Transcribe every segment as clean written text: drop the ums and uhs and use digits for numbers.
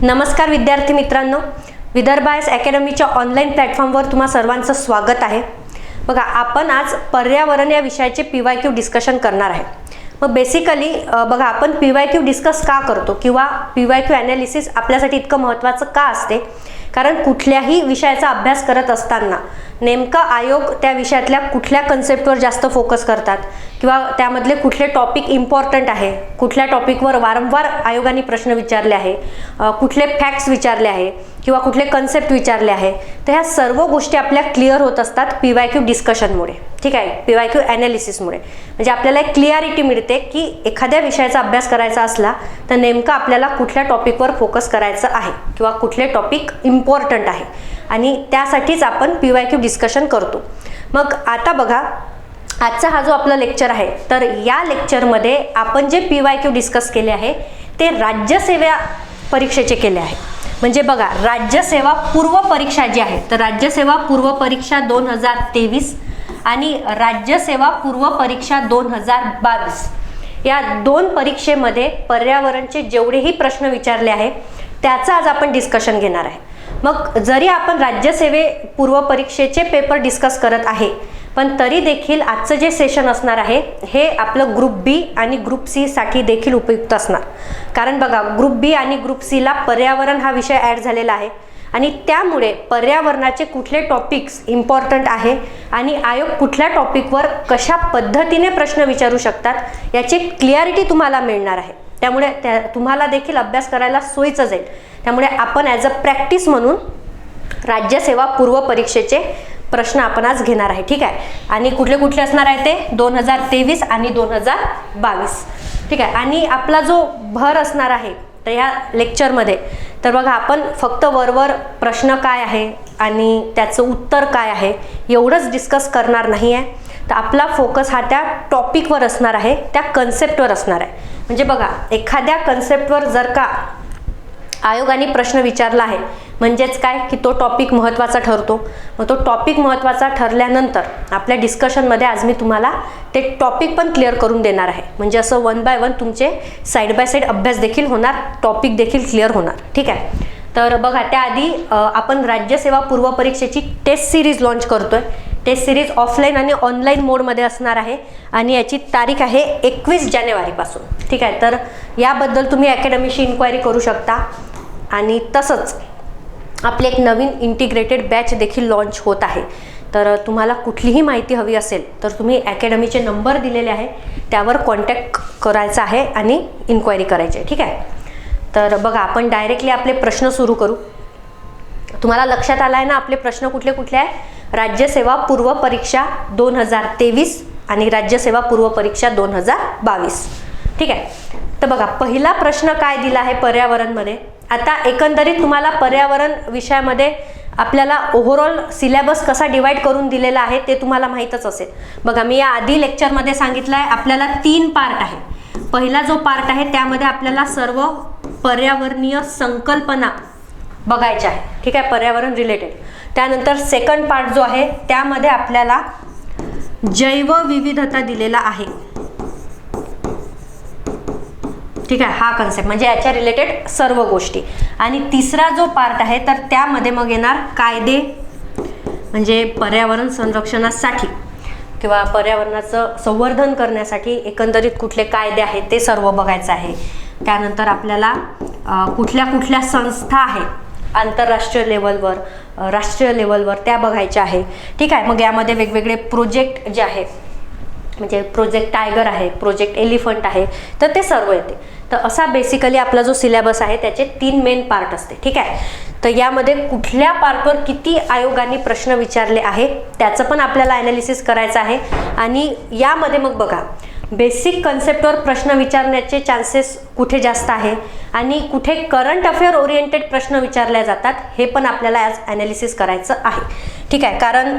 नमस्कार विद्यार्थी मित्रांनो, विदर्भ आयएस अकॅडमीच्या ऑनलाईन प्लॅटफॉर्मवर तुम्हा सर्वांचं स्वागत आहे। बघा, आपण आज पर्यावरण या विषयाचे PYQ डिस्कशन करणार आहे। मग बेसिकली बघा, आपण PYQ डिस्कस का करतो किंवा PYQ ॲनालिसिस आपल्यासाठी इतकं महत्त्वाचं का असते, कारण कुठल्याही विषयाचा अभ्यास करत असताना नेमका आयोग त्या विषयातल्या कुठल्या कन्सेप्टवर जास्त फोकस करतात किंवा त्यामधले कुठले टॉपिक इम्पॉर्टंट आहे, कुठल्या टॉपिकवर वारंवार आयोगाने प्रश्न विचारले आहे, कुठले फॅक्ट्स विचारले आहे किंवा कुठले कन्सेप्ट विचारले आहे, तर ह्या सर्व गोष्टी आपल्या क्लिअर होत असतात PYQ डिस्कशनमुळे। ठीक आहे, PYQ ॲनालिसिसमुळे म्हणजे आपल्याला एक क्लिअरिटी मिळते की एखाद्या विषयाचा अभ्यास करायचा असला तर नेमका आपल्याला कुठल्या टॉपिकवर फोकस करायचं आहे किंवा कुठले टॉपिक इम्पॉर्टंट आहे, आणि त्यासाठीच आपण PYQ डिस्कशन करतो। मग आता बघा, आजचा हा जो आपला लेक्चर आहे, तर या लेक्चरमध्ये आपण जे PYQ डिस्कस केले आहे ते राज्यसेवा परीक्षेचे केले आहे। म्हणजे बघा, राज्यसेवा पूर्व परीक्षा जी आहे, तर राज्यसेवा पूर्व परीक्षा 2023 आणि राज्यसेवा पूर्व परीक्षा 2022 या दोन परीक्षेमध्ये पर्यावरणचे जेवढेही प्रश्न विचारले आहे त्याचा आज आपण डिस्कशन घेणार आहे। मग जरी आपण राज्यसेवे पूर्व परीक्षेचे पेपर डिस्कस करत आहे, पण तरी देखील आजचं जे सेशन असणार आहे हे आपलं ग्रुप बी आणि ग्रुप सी साठी देखील उपयुक्त असणार। कारण बघा, ग्रुप बी आणि ग्रुप सी ला पर्यावरण हा विषय ॲड झालेला आहे आणि त्यामुळे पर्यावरणाचे कुठले टॉपिक्स इम्पॉर्टंट आहे आणि आयोग कुठल्या टॉपिकवर कशा पद्धतीने प्रश्न विचारू शकतात याची क्लिअरिटी तुम्हाला मिळणार आहे। त्यामुळे तुम्हाला देखील अभ्यास करायला सोयीचं जाईल। त्यामुळे आपण ॲज अ प्रॅक्टिस म्हणून राज्यसेवा पूर्व परीक्षेचे प्रश्न आपण आज घेणार आहे। ठीक आहे, आणि कुठले कुठले असणार आहे ते 2023 आणि 2022। ठीक आहे, आणि आपला जो भर असणार आहे तर या लेक्चरमध्ये, तर बघा, आपण फक्त वरवर प्रश्न काय आहे आणि त्याचं उत्तर काय आहे एवढंच डिस्कस करणार नाही आहे, तर आपला फोकस हा त्या टॉपिकवर असणार आहे, त्या कन्सेप्टवर असणार आहे। म्हणजे बघा, एखाद्या कन्सेप्टवर जर का आयोगाने प्रश्न विचारला आहे म्हणजेच काय की तो टॉपिक महत्त्वाचा ठरतो। मग तो टॉपिक महत्त्वाचा ठरल्यानंतर आपल्या डिस्कशनमध्ये आज मी तुम्हाला ते टॉपिक पण क्लिअर करून देणार आहे। म्हणजे असं 1 बाय 1 तुमचे साईड बाय साईड अभ्यास देखील होणार, टॉपिक देखील क्लिअर होणार। ठीक आहे, तर बघा, त्याआधी आपण राज्यसेवा पूर्व परीक्षेची टेस्ट सिरीज लॉन्च करतोय। टेस्ट सिरीज ऑफलाईन आणि ऑनलाईन मोडमध्ये असणार आहे आणि याची तारीख आहे 21 जानेवारीपासून। ठीक आहे, तर याबद्दल तुम्ही अकॅडमीशी इन्क्वायरी करू शकता। आणि तसंच आपले एक नवीन इंटिग्रेटेड बॅच देखील लॉन्च होत आहे। तर तुम्हाला कुठलीही माहिती हवी असेल तर तुम्ही अकॅडमीचे नंबर दिलेले आहे त्यावर कॉन्टॅक्ट करायचा आहे आणि इन्क्वायरी करायची आहे। ठीक आहे, तर बघा, आपण डायरेक्टली आपले प्रश्न सुरू करू। तुम्हाला लक्षात आलं आहे ना आपले प्रश्न कुठले कुठले आहे? राज्यसेवा पूर्व परीक्षा 2023 आणि राज्यसेवा पूर्व परीक्षा 2022। ठीक आहे, तर बघा, पहिला प्रश्न काय दिला आहे पर्यावरणमध्ये। आता एकंदरीत तुम्हाला पर्यावरण विषयामध्ये आपल्याला ओव्हरऑल सिलेबस कसा डिवाइड करून दिलेला आहे ते तुम्हाला माहीतच असेल। बघा, मी या आधी लेक्चरमध्ये सांगितलं आहे आपल्याला 3 पार्ट आहे। पहिला जो पार्ट आहे त्यामध्ये आपल्याला सर्व पर्यावरणीय संकल्पना बघायच्या आहे। ठीक आहे, पर्यावरण रिलेटेड। त्यानंतर सेकंड पार्ट जो आहे त्यामध्ये आपल्याला जैवविविधता दिलेला आहे। ठीक आहे, हा कन्सेप्ट म्हणजे याच्या रिलेटेड सर्व गोष्टी। आणि तिसरा जो पार्ट आहे तर त्यामध्ये मग येणार कायदे, म्हणजे पर्यावरण संरक्षणासाठी किंवा पर्यावरणाचं संवर्धन करण्यासाठी एकंदरीत कुठले कायदे आहेत ते सर्व बघायचं आहे। त्यानंतर आपल्याला कुठल्या कुठल्या संस्था आहेत आंतरराष्ट्रीय लेवलवर, राष्ट्रीय लेवलवर, त्या बघायच्या आहे। ठीक आहे, मग यामध्ये वेगवेगळे प्रोजेक्ट जे आहेत, म्हणजे प्रोजेक्ट टायगर आहे, प्रोजेक्ट एलिफंट आहे, तर ते सर्व येते। तर असा बेसिकली आपला जो सिलेबस आहे त्याचे 3 मेन पार्ट असते। ठीक आहे, तर यामध्ये कुठल्या पार्टवर किती आयोगाने प्रश्न विचारले आहे त्याचं पण आपल्याला ॲनालिसिस करायचं आहे। आणि यामध्ये मग बघा, बेसिक कन्सेप्टवर प्रश्न विचारण्याचे चान्सेस कुठे जास्त आहे आणि कुठे करंट अफेअर ओरिएंटेड प्रश्न विचारले जातात हे पण आपल्याला आज ॲनालिसिस करायचं आहे। ठीक आहे, कारण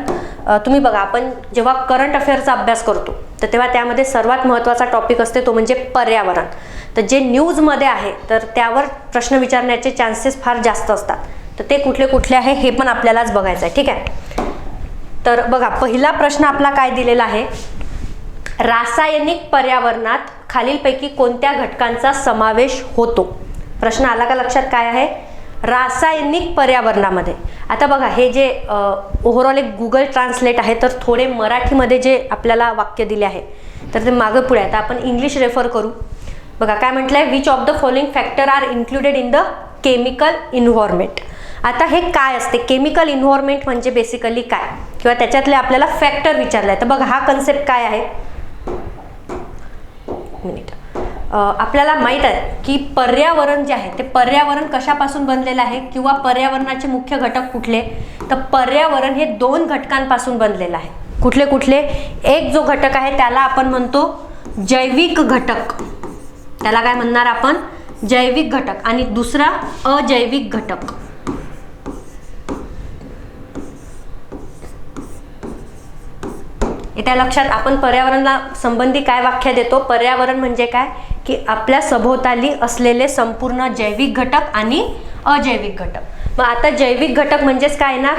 तुम्ही बघा, आपण जेव्हा करंट अफेअरचा अभ्यास करतो तर तेव्हा त्यामध्ये सर्वात महत्त्वाचा टॉपिक असते तो म्हणजे पर्यावरण। तर जे न्यूजमध्ये आहे तर त्यावर प्रश्न विचारण्याचे चान्सेस फार जास्त असतात, तर ते कुठले कुठले आहे हे पण आपल्यालाच बघायचं आहे। ठीक आहे, तर बघा, पहिला प्रश्न आपला काय दिलेला आहे, रासायनिक पर्यावरणात खालीलपैकी कोणत्या घटकांचा समावेश होतो? प्रश्न आला का लक्षात? काय आहे? रासायनिक पर्यावरणामध्ये. आता बघा हे जे ओव्हरऑल एक गुगल ट्रान्सलेट आहे, तर थोडे मराठीमध्ये जे आपल्याला वाक्य दिले आहे तर ते मागं पुढे आहे. तर आपण इंग्लिश रेफर करू. बघा काय म्हटलंय, which of the following factor are included in the chemical environment. आता हे काय असते केमिकल इन्व्हायरमेंट म्हणजे बेसिकली काय, किंवा त्याच्यातले आपल्याला फॅक्टर विचारलाय. तर बघा हा कन्सेप्ट काय आहे, आपल्याला माहित आहे की पर्यावरण जे आहे ते पर्यावरण कशापासून बनलेलं आहे, किंवा पर्यावरणाचे मुख्य घटक कुठले. तर पर्यावरण हे 2 घटकांपासून बनलेलं आहे. कुठले कुठले, एक जो घटक आहे त्याला आपण म्हणतो जैविक घटक, त्याला काय म्हणणार आपण, जैविक घटक, आणि दुसरा अजैविक घटक. त्या लक्षात आपण पर्यावरणाला संबंधी काय व्याख्या देतो, पर्यावरण म्हणजे काय की आपल्या सभोवताली असलेले संपूर्ण जैविक घटक आणि अजैविक घटक. मग आता जैविक घटक म्हणजेच काय ना,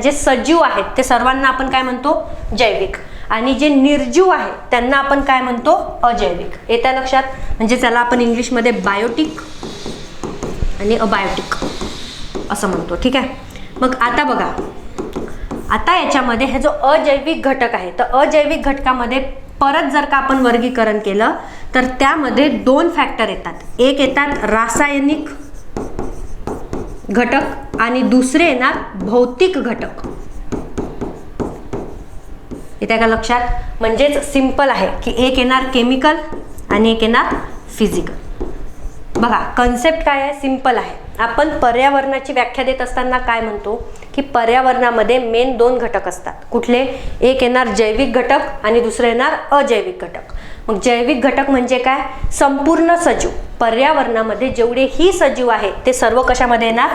जे सजीव आहेत ते सर्वांना आपण काय म्हणतो जैविक, आणि जे निर्जीव आहेत त्यांना आपण काय म्हणतो अजैविक. येत्या लक्षात, म्हणजे त्याला आपण इंग्लिशमध्ये बायोटिक आणि अबायोटिक असं म्हणतो. ठीक आहे. मग आता बघा, आता याच्यामध्ये हे जो अजैविक घटक आहे, तर अजैविक घटकामध्ये परत जर का आपण वर्गीकरण केलं तर त्यामध्ये 2 फॅक्टर येतात. एक येतात रासायनिक घटक आणि दुसरे येणार भौतिक घटक. येत्या का लक्षात, म्हणजेच सिंपल आहे की एक येणार केमिकल आणि एक येणार फिजिकल. बघा कन्सेप्ट काय आहे, सिंपल आहे. आपण पर्यावरणाची व्याख्या देत असताना काय म्हणतो की पर्यावरणामध्ये मेन 2 घटक असतात. कुठले, एक येणार जैविक घटक आणि दुसरे येणार अजैविक घटक. मग जैविक घटक म्हणजे काय, संपूर्ण सजीव, पर्यावरणामध्ये जेवढेही सजीव आहेत ते सर्व कशामध्ये येणार,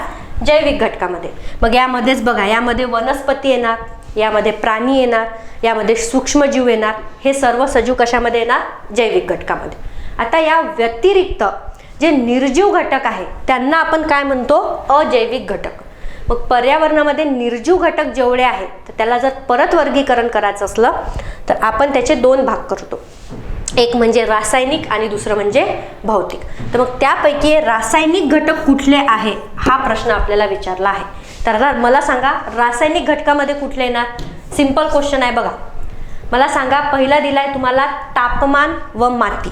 जैविक घटकामध्ये. मग यामध्येच बघा, यामध्ये वनस्पती येणार, यामध्ये प्राणी येणार, यामध्ये सूक्ष्मजीव येणार. हे सर्व सजीव कशामध्ये येणार, जैविक घटकामध्ये. आता या व्यतिरिक्त जे निर्जीव घटक आहे त्यांना आपण काय म्हणतो अजैविक घटक. मग पर्यावरणामध्ये निर्जीव घटक जेवढे आहेत तर त्याला जर परत वर्गीकरण करायचं असलं तर आपण त्याचे 2 भाग करतो. एक म्हणजे रासायनिक आणि दुसरं म्हणजे भौतिक. तर मग त्यापैकी रासायनिक घटक कुठले आहे हा प्रश्न आपल्याला विचारला आहे. तर मला सांगा रासायनिक घटकामध्ये कुठले येणार, सिंपल क्वेश्चन आहे. बघा मला सांगा, पहिला दिलाय तुम्हाला तापमान व माती.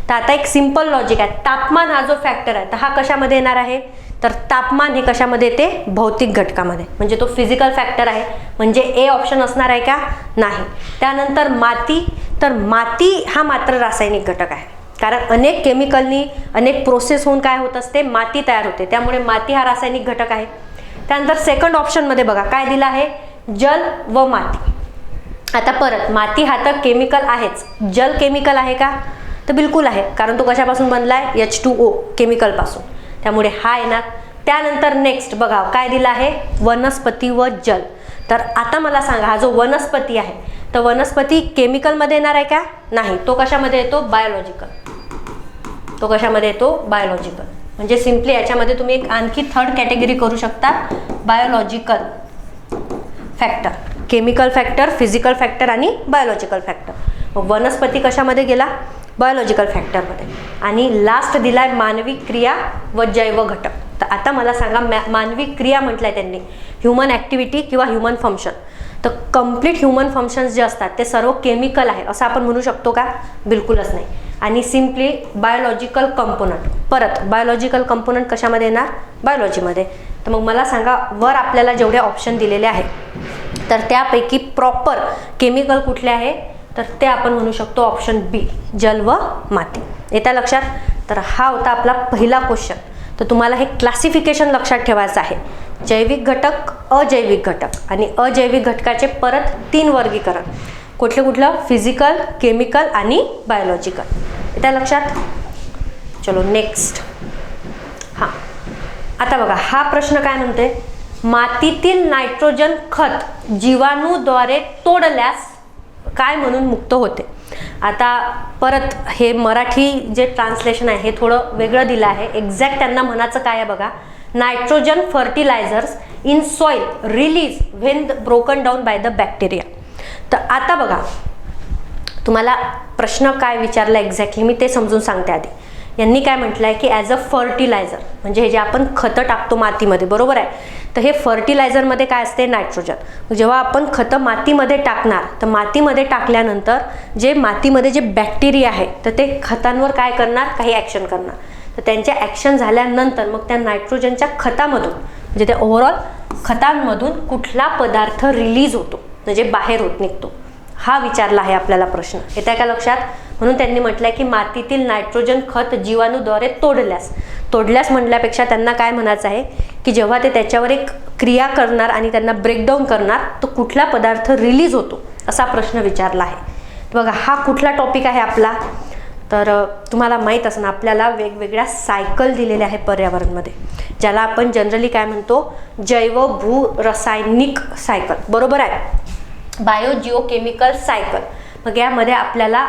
तर आता एक सिंपल लॉजिक आहे, तापमान हा जो फॅक्टर आहे तर हा कशामध्ये येणार आहे, तर तापमान हे कशामध्ये येते, भौतिक घटकामध्ये, म्हणजे तो फिजिकल फॅक्टर आहे. म्हणजे ए ऑप्शन असणार आहे का, नाही. त्यानंतर माती, तर माती हा मात्र रासायनिक घटक आहे, कारण अनेक केमिकलनी अनेक प्रोसेस होऊन काय होत असते, माती तयार होते, त्यामुळे माती हा रासायनिक घटक आहे. त्यानंतर सेकंड ऑप्शन मध्ये बघा काय दिलं आहे, जल व माती. आता परत माती हा तर केमिकल आहेच, जल केमिकल आहे का, तर बिलकुल आहे, कारण तो कशापासून बनलाय, H2O केमिकल पासून, त्यामुळे हा येणार. त्यानंतर नेक्स्ट बघा काय दिलं आहे, वनस्पती व जल. तर आता मला सांगा, हा जो वनस्पती आहे तर वनस्पती केमिकल मध्ये येणार आहे का, नाही, तो कशामध्ये येतो, बायोलॉजिकल. तो कशामध्ये येतो, बायोलॉजिकल. म्हणजे सिंपली याच्यामध्ये तुम्ही एक आणखी थर्ड कॅटेगरी करू शकता, biological factor, chemical factor, physical factor आणि बायोलॉजिकल फॅक्टर. मग वनस्पती कशामध्ये गेला, बायोलॉजिकल फॅक्टरमध्ये. आणि लास्ट दिलाय मानवी क्रिया व जैव घटक. तर आता मला सांगा, मानवी क्रिया म्हटलंय त्यांनी, ह्युमन ॲक्टिव्हिटी किंवा ह्युमन फंक्शन. तर कम्प्लीट ह्युमन फंक्शन्स जे असतात ते सर्व केमिकल आहे असं आपण म्हणू शकतो का, बिलकुलच नाही. आणि सिम्पली बायोलॉजिकल कंपोनंट, परत बायोलॉजिकल कंपोनंट कशामध्ये येणार, बायोलॉजीमध्ये. तर मग मला सांगा, वर आपल्याला जेवढे ऑप्शन दिलेले आहेत तर त्यापैकी प्रॉपर केमिकल कुठले आहे, तर ते आपण म्हणू शकतो ऑप्शन बी, जल व माती. येत्या लक्षात. तर हा होता आपला पहिला क्वेश्चन. तर तुम्हाला हे क्लासिफिकेशन लक्षात ठेवायचं आहे, जैविक घटक, अजैविक घटक, आणि अजैविक घटकाचे परत 3 वर्गीकरण, कुठलं कुठलं, फिजिकल, केमिकल आणि बायोलॉजिकल. येत्या लक्षात. चलो नेक्स्ट. हां आता बघा हा प्रश्न काय म्हणते, मातीतील नायट्रोजन खत जीवाणूद्वारे तोडल्यास काय म्हणून मुक्त होते. आता परत हे मराठी जे ट्रान्सलेशन आहे हे थोडं वेगळं दिलं आहे. एक्झॅक्ट त्यांना म्हणायचं काय आहे बघा, nitrogen fertilizers in soil release when broken down by the bacteria. तर आता बघा तुम्हाला प्रश्न काय विचारला एक्झॅक्टली मी ते समजून सांगते आधी. यांनी काय म्हटलं आहे की ॲज अ फर्टिलायझर, म्हणजे हे जे आपण खतं टाकतो मातीमध्ये, बरोबर आहे, तर हे फर्टिलायझरमध्ये काय असते, नायट्रोजन. जेव्हा आपण खतं मातीमध्ये टाकणार तर मातीमध्ये टाकल्यानंतर जे मातीमध्ये जे बॅक्टेरिया आहे तर ते खतांवर काय करणार, काही ॲक्शन करणार. तर त्यांच्या ॲक्शन झाल्यानंतर मग त्या नायट्रोजनच्या खतामधून म्हणजे त्या ओव्हरऑल खतांमधून कुठला पदार्थ रिलीज होतो, म्हणजे बाहेर निघतो, हा विचारला आहे आपल्याला प्रश्न. येत आहे का लक्षात? म्हणून त्यांनी म्हटलंय की मातीतील नायट्रोजन खत जीवाणूद्वारे तोडल्यास म्हटल्यापेक्षा त्यांना काय म्हणायचं आहे की जेव्हा ते त्याच्यावर एक क्रिया करणार आणि त्यांना ब्रेकडाऊन करणार तर कुठला पदार्थ रिलीज होतो, असा प्रश्न विचारला आहे. बघा हा कुठला टॉपिक आहे आपला, तर तुम्हाला माहीत असणं आपल्याला वेगवेगळ्या सायकल दिलेल्या आहे पर्यावरणमध्ये, ज्याला आपण जनरली काय म्हणतो, जैव भू रासायनिक सायकल, बरोबर आहे, बायो जिओकेमिकल सायकल. मग यामध्ये आपल्याला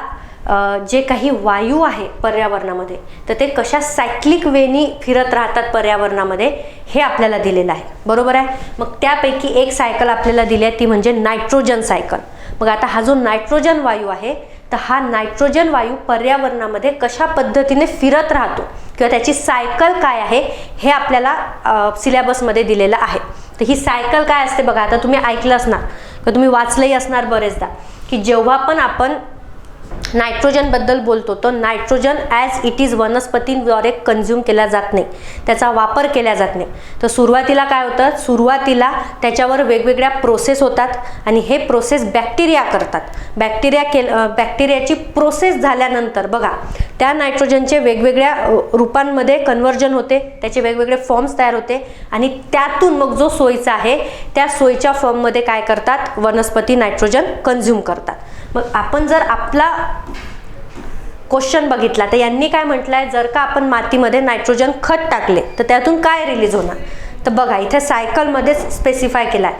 जे काही वायू आहे पर्यावरणामध्ये तर ते कशा सायक्लिक वेनी फिरत राहतात पर्यावरणामध्ये हे आपल्याला दिलेलं आहे, बरोबर आहे. मग त्यापैकी एक सायकल आपल्याला दिली आहे ती म्हणजे नायट्रोजन सायकल. मग आता हा जो नायट्रोजन वायू आहे तर हा नायट्रोजन वायू पर्यावरणामध्ये कशा पद्धतीने फिरत राहतो किंवा त्याची सायकल काय आहे हे आपल्याला सिलेबसमध्ये दिलेलं आहे. तर ही सायकल काय असते बघा, आता तुम्ही ऐकलं असणार किंवा तुम्ही वाचलंही असणार बरेचदा की जेव्हा पण आपण नायट्रोजन बद्दल बोलतो तर नायट्रोजन ॲज इट इज वनस्पतींद्वारे कंझ्युम केला जात नाही, त्याचा वापर केला जात नाही. तर सुरुवातीला काय होतं, सुरुवातीला त्याच्यावर वेगवेगळ्या प्रोसेस होतात आणि हे प्रोसेस बॅक्टेरिया करतात. बॅक्टेरियाची प्रोसेस झाल्यानंतर बघा त्या नायट्रोजनचे वेगवेगळ्या रूपांमध्ये कन्व्हर्जन होते, त्याचे वेगवेगळे फॉर्म्स तयार होते आणि त्यातून मग जो सोयीचा आहे त्या सोयीच्या फॉर्ममध्ये काय करतात, वनस्पती नायट्रोजन कंझ्युम करतात. मग आपण जर आपला क्वेश्चन बघितला तर यांनी काय म्हटलंय, जर का आपण मातीमध्ये नायट्रोजन खत टाकले तर त्यातून काय रिलीज होणार, तर बघा इथे सायकलमध्ये स्पेसिफाय केलाय,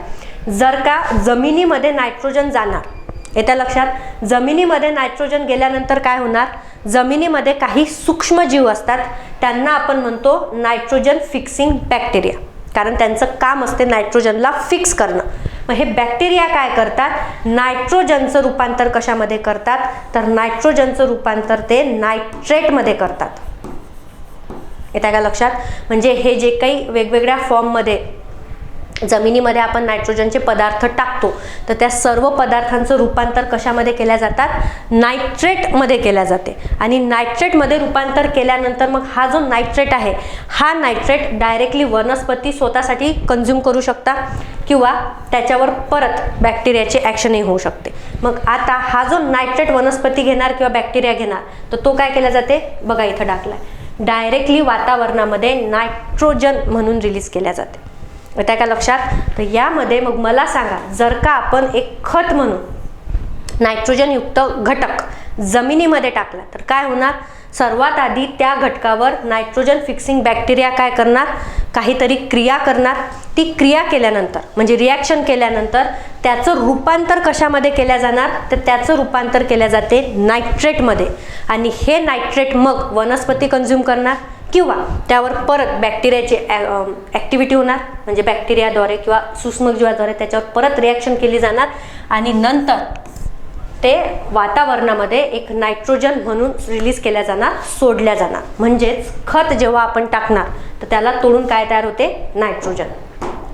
जर का जमिनीमध्ये नायट्रोजन जाणार, येत्या लक्षात, जमिनीमध्ये नायट्रोजन गेल्यानंतर काय होणार, जमिनीमध्ये काही सूक्ष्मजीव असतात त्यांना आपण म्हणतो नायट्रोजन फिक्सिंग बॅक्टेरिया, कारण त्यांचं काम असते नायट्रोजनला फिक्स करणं. मग हे बॅक्टेरिया काय करतात, नायट्रोजनचं रूपांतर कशामध्ये करतात, तर नायट्रोजनचं रूपांतर ते नायट्रेटमध्ये करतात. येतं का लक्षात? म्हणजे हे जे काही वेगवेगळ्या फॉर्ममध्ये जमिनीमध्ये आपण नायट्रोजनचे पदार्थ टाकतो तर त्या सर्व पदार्थांचं रूपांतर कशामध्ये केल्या जातात, नायट्रेटमध्ये केल्या जाते. आणि नायट्रेटमध्ये रूपांतर केल्यानंतर मग हा जो नायट्रेट आहे हा नायट्रेट डायरेक्टली वनस्पती स्वतःसाठी कंझ्युम करू शकता किंवा त्याच्यावर परत बॅक्टेरियाची ॲक्शनही होऊ शकते. मग आता हा जो नायट्रेट वनस्पती घेणार किंवा बॅक्टेरिया घेणार तर तो काय केला जाते, बघा इथं टाकलाय, डायरेक्टली वातावरणामध्ये नायट्रोजन म्हणून रिलीज केल्या जाते. त्या का लक्षात? तर यामध्ये मग मला सांगा, जर का आपण एक खत म्हणून नायट्रोजनयुक्त घटक जमिनीमध्ये टाकला तर काय होणार, सर्वात आधी त्या घटकावर नायट्रोजन फिक्सिंग बॅक्टेरिया काय करणार, काहीतरी क्रिया करणार. ती क्रिया केल्यानंतर म्हणजे रिॲक्शन केल्यानंतर त्याचं रूपांतर कशामध्ये केल्या जाणार, तर त्याचं रूपांतर केल्या जाते नायट्रेटमध्ये आणि हे नायट्रेट मग वनस्पती कंझ्युम करणार किंवा त्यावर परत बॅक्टेरियाची ॲक्टिव्हिटी होणार, म्हणजे बॅक्टेरियाद्वारे किंवा सूक्ष्मजीवाद्वारे त्याच्यावर परत रिॲक्शन केली जाणार आणि नंतर ते वातावरणामध्ये एक नायट्रोजन म्हणून रिलीज केल्या जाणार, सोडल्या जाणार. म्हणजेच खत जेव्हा आपण टाकणार तर त्याला तोडून काय तयार होते, नायट्रोजन.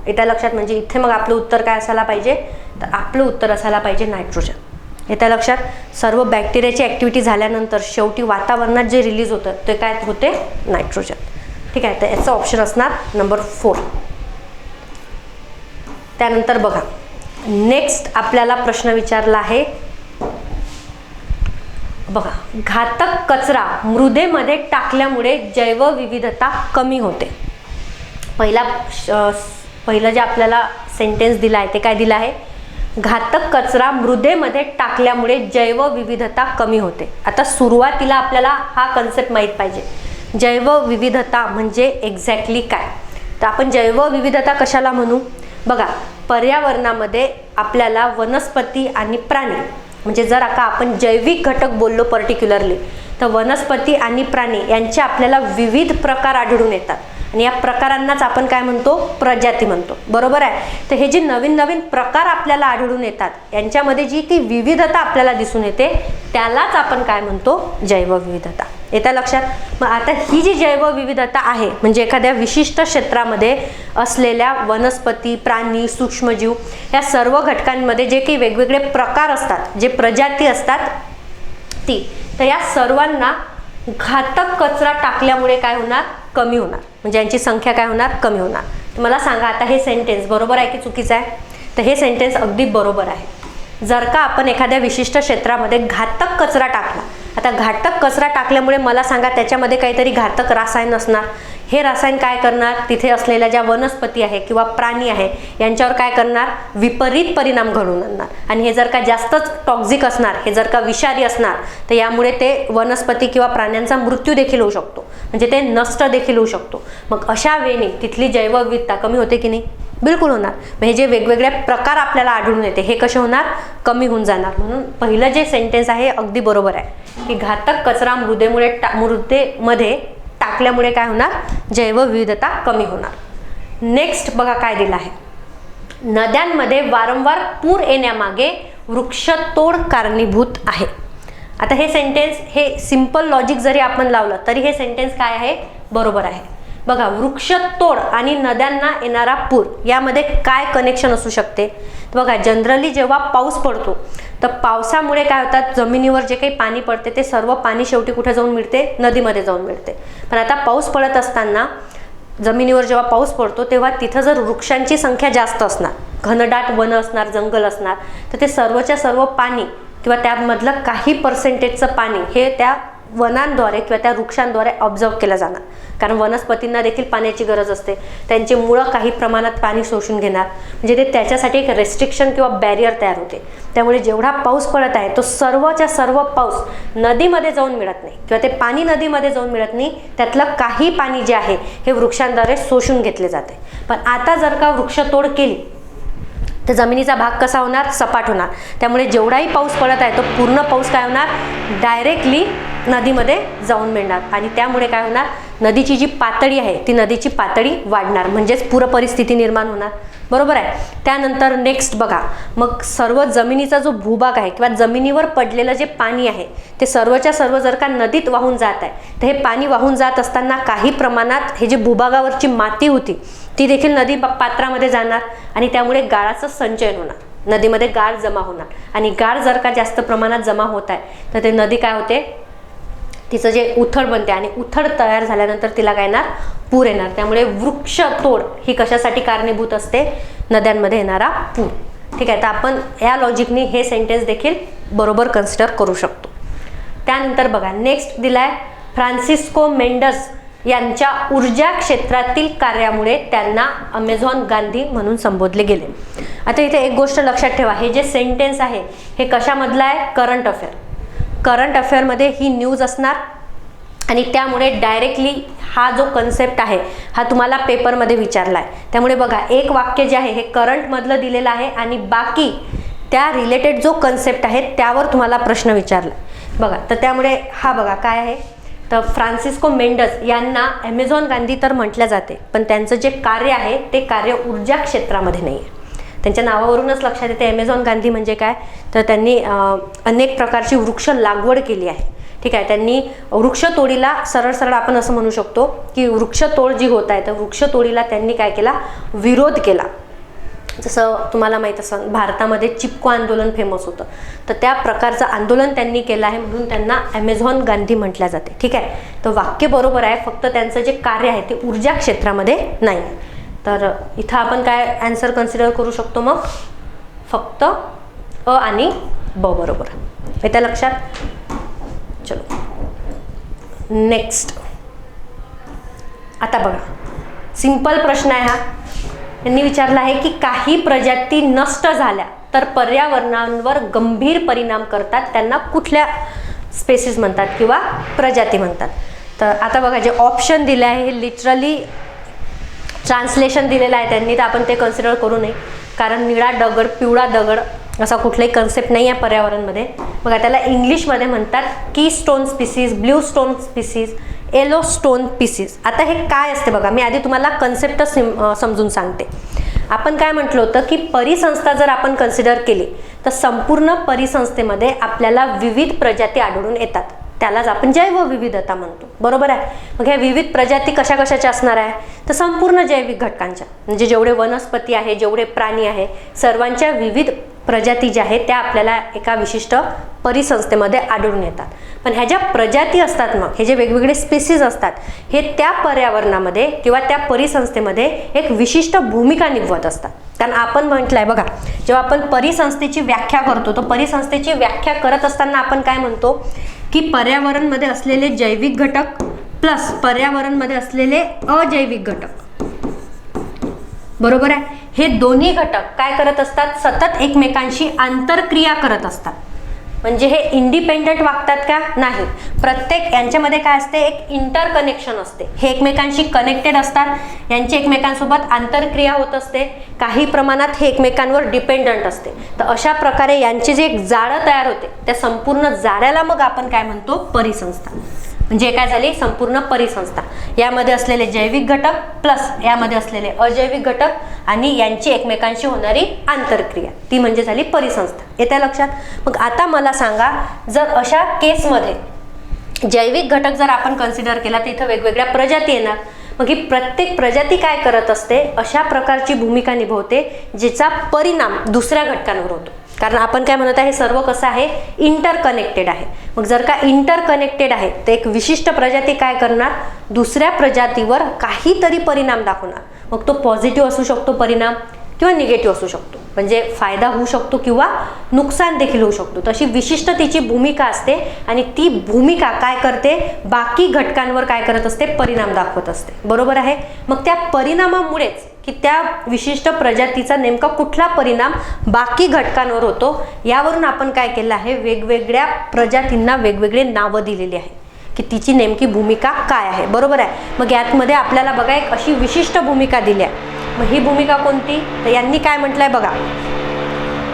येत्या लक्षात? म्हणजे इथे मग आपलं उत्तर काय असायला पाहिजे, तर आपलं उत्तर असायला पाहिजे नायट्रोजन. येत्या लक्षात? सर्व बॅक्टेरियाची ॲक्टिव्हिटी झाल्यानंतर शेवटी वातावरणात जे रिलीज होतं ते काय होते, नायट्रोजन. ठीक आहे, तर याचं ऑप्शन असणार नंबर 4. त्यानंतर बघा नेक्स्ट आपल्याला प्रश्न विचारला आहे बघा, घातक कचरा मृदेमध्ये टाकल्यामुळे जैवविविधता कमी होते. पहिलं जे आपल्याला सेंटेन्स दिला आहे ते काय दिलं आहे, घातक कचरा मृदेमध्ये टाकल्यामुळे जैवविविधता कमी होते. आता सुरुवातीला आपल्याला हा कन्सेप्ट माहीत पाहिजे, जैवविविधता म्हणजे एक्झॅक्टली काय. तर आपण जैवविविधता कशाला म्हणू, बघा पर्यावरणामध्ये आपल्याला वनस्पती आणि प्राणी, म्हणजे जर आता आपण जैविक घटक बोललो पर्टिक्युलरली तर वनस्पती आणि प्राणी यांचे आपल्याला विविध प्रकार आढळून येतात आणि या प्रकारांनाच आपण काय म्हणतो, प्रजाती म्हणतो. बरोबर आहे? तर हे जे नवीन नवीन प्रकार आपल्याला आढळून येतात यांच्यामध्ये जी की विविधता आपल्याला दिसून येते त्यालाच आपण काय म्हणतो, जैवविविधता. येत्या लक्षात? मग आता ही जी जैवविविधता आहे म्हणजे एखाद्या विशिष्ट क्षेत्रामध्ये असलेल्या वनस्पती, प्राणी, सूक्ष्मजीव या सर्व घटकांमध्ये जे काही वेगवेगळे प्रकार असतात, जे प्रजाती असतात ती, तर या सर्वांना घातक कचरा टाकल्यामुळे काय होणार? कमी होणार. म्हणजे यांची संख्या काय होणार? कमी होणार. तर मला सांगा आता हे सेंटेन्स बरोबर आहे की चुकीचं आहे? तर हे सेंटेन्स अगदी बरोबर आहे. जर का आपण एखाद्या विशिष्ट क्षेत्रामध्ये घातक कचरा टाकला, आता घातक कचरा टाकल्यामुळे मला सांगा त्याच्यामध्ये काहीतरी घातक रसायन असणार. हे रसायन काय करणार? तिथे असलेल्या ज्या वनस्पती आहे किंवा प्राणी आहे यांच्यावर काय करणार? विपरीत परिणाम घडवून आणणार. आणि हे जर का जास्तच टॉक्झिक असणार, हे जर का विषारी असणार, तर यामुळे ते वनस्पती किंवा प्राण्यांचा मृत्यू देखील होऊ शकतो, म्हणजे ते नष्ट देखील होऊ शकतो. मग अशा वेळी तिथली जैवविविधता कमी होते की नाही? बिलकुल होणार. मग हे जे वेगवेगळे प्रकार आपल्याला आढळून येते हे कसे होणार? कमी होऊन जाणार. म्हणून पहिलं जे सेंटेन्स आहे अगदी बरोबर आहे की घातक कचरा मृदेमध्ये टाकल्यामुळे काय होणार? जैवविविधता कमी होणार. नेक्स्ट बघा काय दिलं आहे. नद्यांमध्ये वारंवार पूर येण्यामागे वृक्षतोड कारणीभूत आहे. आता हे सेंटेन्स, हे सिंपल लॉजिक जरी आपण लावलं तरी हे सेंटेन्स काय आहे? बरोबर आहे. बघा, वृक्षतोड आणि नद्यांना येणारा पूर यामध्ये काय कनेक्शन असू शकते? बघा, जनरली जेव्हा पाऊस पडतो तर पावसामुळे काय होतात? जमिनीवर जे काही पाणी पडते ते सर्व पाणी शेवटी कुठे जाऊन मिळते? नदीमध्ये जाऊन मिळते. पण आता पाऊस पडत असताना जमिनीवर जेव्हा पाऊस पडतो तेव्हा तिथं जर वृक्षांची संख्या जास्त असणार, घनदाट वन असणार, जंगल असणार, तर ते सर्वच्या सर्व पाणी किंवा त्यामधलं काही पर्सेंटेजचं पाणी हे त्या वनांद्वारे किंवा त्या वृक्षांद्वारे ऑब्झर्व केलं जाणार. कारण वनस्पतींना देखील पाण्याची गरज असते, त्यांची मुळं काही प्रमाणात पाणी शोषून घेणार, म्हणजे ते त्याच्यासाठी एक रेस्ट्रिक्शन किंवा बॅरियर तयार होते. त्यामुळे जेवढा पाऊस पडत आहे तो सर्वच्या सर्व पाऊस नदीमध्ये जाऊन मिळत नाही किंवा ते पाणी नदीमध्ये जाऊन मिळत नाही, त्यातलं काही पाणी जे आहे हे वृक्षांद्वारे शोषून घेतले जाते. पण आता जर का वृक्षतोड केली तर जमिनीचा भाग कसा होणार? सपाट होणार. त्यामुळे जेवढाही पाऊस पडत आहे तो पूर्ण पाऊस काय होणार? डायरेक्टली नदीमध्ये जाऊन मिळणार. आणि त्यामुळे काय होणार? नदीची जी पातळी आहे ती नदीची पातळी वाढणार, म्हणजेच पूर परिस्थिती निर्माण होणार. बरोबर आहे. त्यानंतर नेक्स्ट बघा, मग सर्व जमिनीचा जो भूभाग आहे किंवा जमिनीवर पडलेलं जे पाणी आहे ते सर्वच्या सर्व जर का नदीत वाहून जात आहे तर हे पाणी वाहून जात असताना काही प्रमाणात हे जे भूभागावरची माती होती ती देखील नदी पात्रामध्ये जाणार आणि त्यामुळे गाळाचं संचयन होणार. नदीमध्ये गाळ जमा होणार आणि गाळ जर का जास्त प्रमाणात जमा होत आहे तर ते नदी काय होते? तिचं जे उथळ बनते आणि उथळ तयार झाल्यानंतर तिला काय येणार? पूर येणार. त्यामुळे वृक्षतोड ही कशासाठी कारणीभूत असते? नद्यांमध्ये येणारा पूर. ठीक आहे. तर आपण या लॉजिकनी हे सेंटेन्स देखील बरोबर कन्सिडर करू शकतो. त्यानंतर बघा नेक्स्ट दिलाय, फ्रान्सिस्को मेंडस यांच्या ऊर्जा क्षेत्रातील कार्यामुळे त्यांना अमेझॉन गांधी म्हणून संबोधले गेले. आता इथे एक गोष्ट लक्षात ठेवा, हे जे सेंटेन्स आहे हे कशामधलं आहे? Current affair. करंट अफेअरमध्ये ही न्यूज असणार आणि त्यामुळे डायरेक्टली हा जो कन्सेप्ट आहे हा तुम्हाला पेपरमध्ये विचारला आहे. त्यामुळे बघा, एक वाक्य जे आहे हे करंटमधलं दिलेलं आहे आणि बाकी त्या रिलेटेड जो कन्सेप्ट आहे त्यावर तुम्हाला प्रश्न विचारला. बघा, तर त्यामुळे हा बघा काय आहे, तर फ्रान्सिस्को मेंडस यांना ॲमेझॉन गांधी तर म्हटलं जाते, पण त्यांचं जे कार्य आहे ते कार्य ऊर्जा क्षेत्रामध्ये नाही आहे. त्यांच्या नावावरूनच लक्षात येते ॲमेझॉन गांधी म्हणजे काय, तर त्यांनी अनेक प्रकारची वृक्ष लागवड केली आहे. ठीक आहे. त्यांनी वृक्षतोडीला सरळ सरळ आपण असं म्हणू शकतो की वृक्षतोड जी होत आहे तर वृक्षतोडीला त्यांनी काय केला? विरोध केला. जसं तुम्हाला माहीत असेल भारतामध्ये चिपको आंदोलन फेमस होतं, तर त्या प्रकारचं आंदोलन त्यांनी केलं आहे म्हणून त्यांना ॲमेझॉन गांधी म्हटल्या जाते. ठीक आहे. तर वाक्य बरोबर आहे, फक्त त्यांचं जे कार्य आहे ते ऊर्जा क्षेत्रामध्ये नाही. तर इथं आपण काय आन्सर कन्सिडर करू शकतो? मग फक्त अ आणि ब बरोबर. येत्या लक्षात? चलो नेक्स्ट. आता बघा, सिंपल प्रश्न आहे हा. त्यांनी विचारला आहे की काही प्रजाती नष्ट झाल्या तर पर्यावरणावर गंभीर परिणाम करतात, त्यांना कुठल्या स्पेसीज म्हणतात किंवा प्रजाती म्हणतात? तर आता बघा, जे ऑप्शन दिले आहे हे लिटरली ट्रान्सलेशन दिलेलं आहे त्यांनी, तर आपण ते कन्सिडर करू नये. कारण निळा दगड, पिवळा दगड असा कुठलाही कन्सेप्ट नाही आहे पर्यावरणमध्ये. बघा, त्याला इंग्लिशमध्ये म्हणतात की stone species, blue stone species, yellow stone species. आता हे काय असते बघा, मी आधी तुम्हाला कन्सेप्ट समजून सांगते. आपण काय म्हटलं होतं की परिसंस्था जर आपण कन्सिडर केली तर संपूर्ण परिसंस्थेमध्ये आपल्याला विविध प्रजाती आढळून येतात. त्यालाच आपण जैवविविधता म्हणतो, बरोबर आहे. मग ह्या विविध प्रजाती कशा कशाच्या असणार आहे, तर संपूर्ण जैविक घटकांच्या, म्हणजे जेवढे वनस्पती आहे, जेवढे प्राणी आहे, सर्वांच्या विविध प्रजाती ज्या आहेत त्या आपल्याला एका विशिष्ट परिसंस्थेमध्ये आढळून येतात. पण ह्या ज्या प्रजाती असतात, मग हे जे वेगवेगळे स्पेसीज असतात, हे त्या पर्यावरणामध्ये किंवा त्या परिसंस्थेमध्ये एक विशिष्ट भूमिका निभवत असतात. कारण आपण म्हटलंय बघा, जेव्हा आपण परिसंस्थेची व्याख्या करतो, तर परिसंस्थेची व्याख्या करत असताना आपण काय म्हणतो की पर्यावरणमध्ये असलेले जैविक घटक प्लस पर्यावरणमध्ये असलेले अजैविक घटक, बरोबर आहे, हे दोन्ही घटक काय करत असतात, सतत एकमेकांशी आंतरक्रिया करत असतात. म्हणजे हे इंडिपेंडंट वागतात का, नाही. प्रत्येक यांच्यामध्ये काय असते, एक इंटरकनेक्शन असते. हे एकमेकांशी कनेक्टेड असतात, यांची एकमेकांसोबत आंतरक्रिया होत असते, काही प्रमाणात हे एकमेकांवर डिपेंडंट असते. तर अशा प्रकारे यांचे जे एक जाळं तयार होते, त्या संपूर्ण जाळ्याला मग आपण काय म्हणतो, परिसंस्था. म्हणजे काय झाली, संपूर्ण परिसंस्था. यामध्ये असलेले जैविक घटक प्लस यामध्ये असलेले अजैविक घटक आणि यांची एकमेकांशी होणारी आंतरक्रिया, ती म्हणजे झाली परिसंस्था. येत्या लक्षात. मग आता मला सांगा, जर अशा केसमध्ये जैविक घटक जर आपण कन्सिडर केला तर इथं वेगवेगळ्या प्रजाती येणार. मग ही प्रत्येक प्रजाती काय करत असते, अशा प्रकारची भूमिका निभवते जिचा परिणाम दुसऱ्या घटकांवर होतो. कारण आपण काय म्हणत आहे, हे सर्व कसं आहे, इंटरकनेक्टेड आहे. मग जर का इंटरकनेक्टेड आहे तर एक विशिष्ट प्रजाती काय करणार, दुसऱ्या प्रजातीवर काहीतरी परिणाम दाखवणार. मग तो पॉझिटिव्ह असू शकतो परिणाम किंवा निगेटिव्ह असू शकतो, म्हणजे फायदा होऊ शकतो किंवा नुकसान देखील होऊ शकतो. तशी विशिष्ट तिची भूमिका असते आणि ती भूमिका काय करते, बाकी घटकांवर काय करत असते, परिणाम दाखवत असते, बरोबर आहे. मग त्या परिणामामुळेच की त्या विशिष्ट प्रजातीचा नेमका कुठला परिणाम बाकी घटकांवर होतो, यावरून आपण काय केलं आहे, वेगवेगळ्या प्रजातींना वेगवेगळे नावं दिलेली आहे की तिची नेमकी भूमिका काय आहे, बरोबर आहे. मग यातमध्ये आपल्याला बघा एक अशी विशिष्ट भूमिका दिली आहे. मग ही भूमिका कोणती, तर यांनी काय म्हटलंय बघा,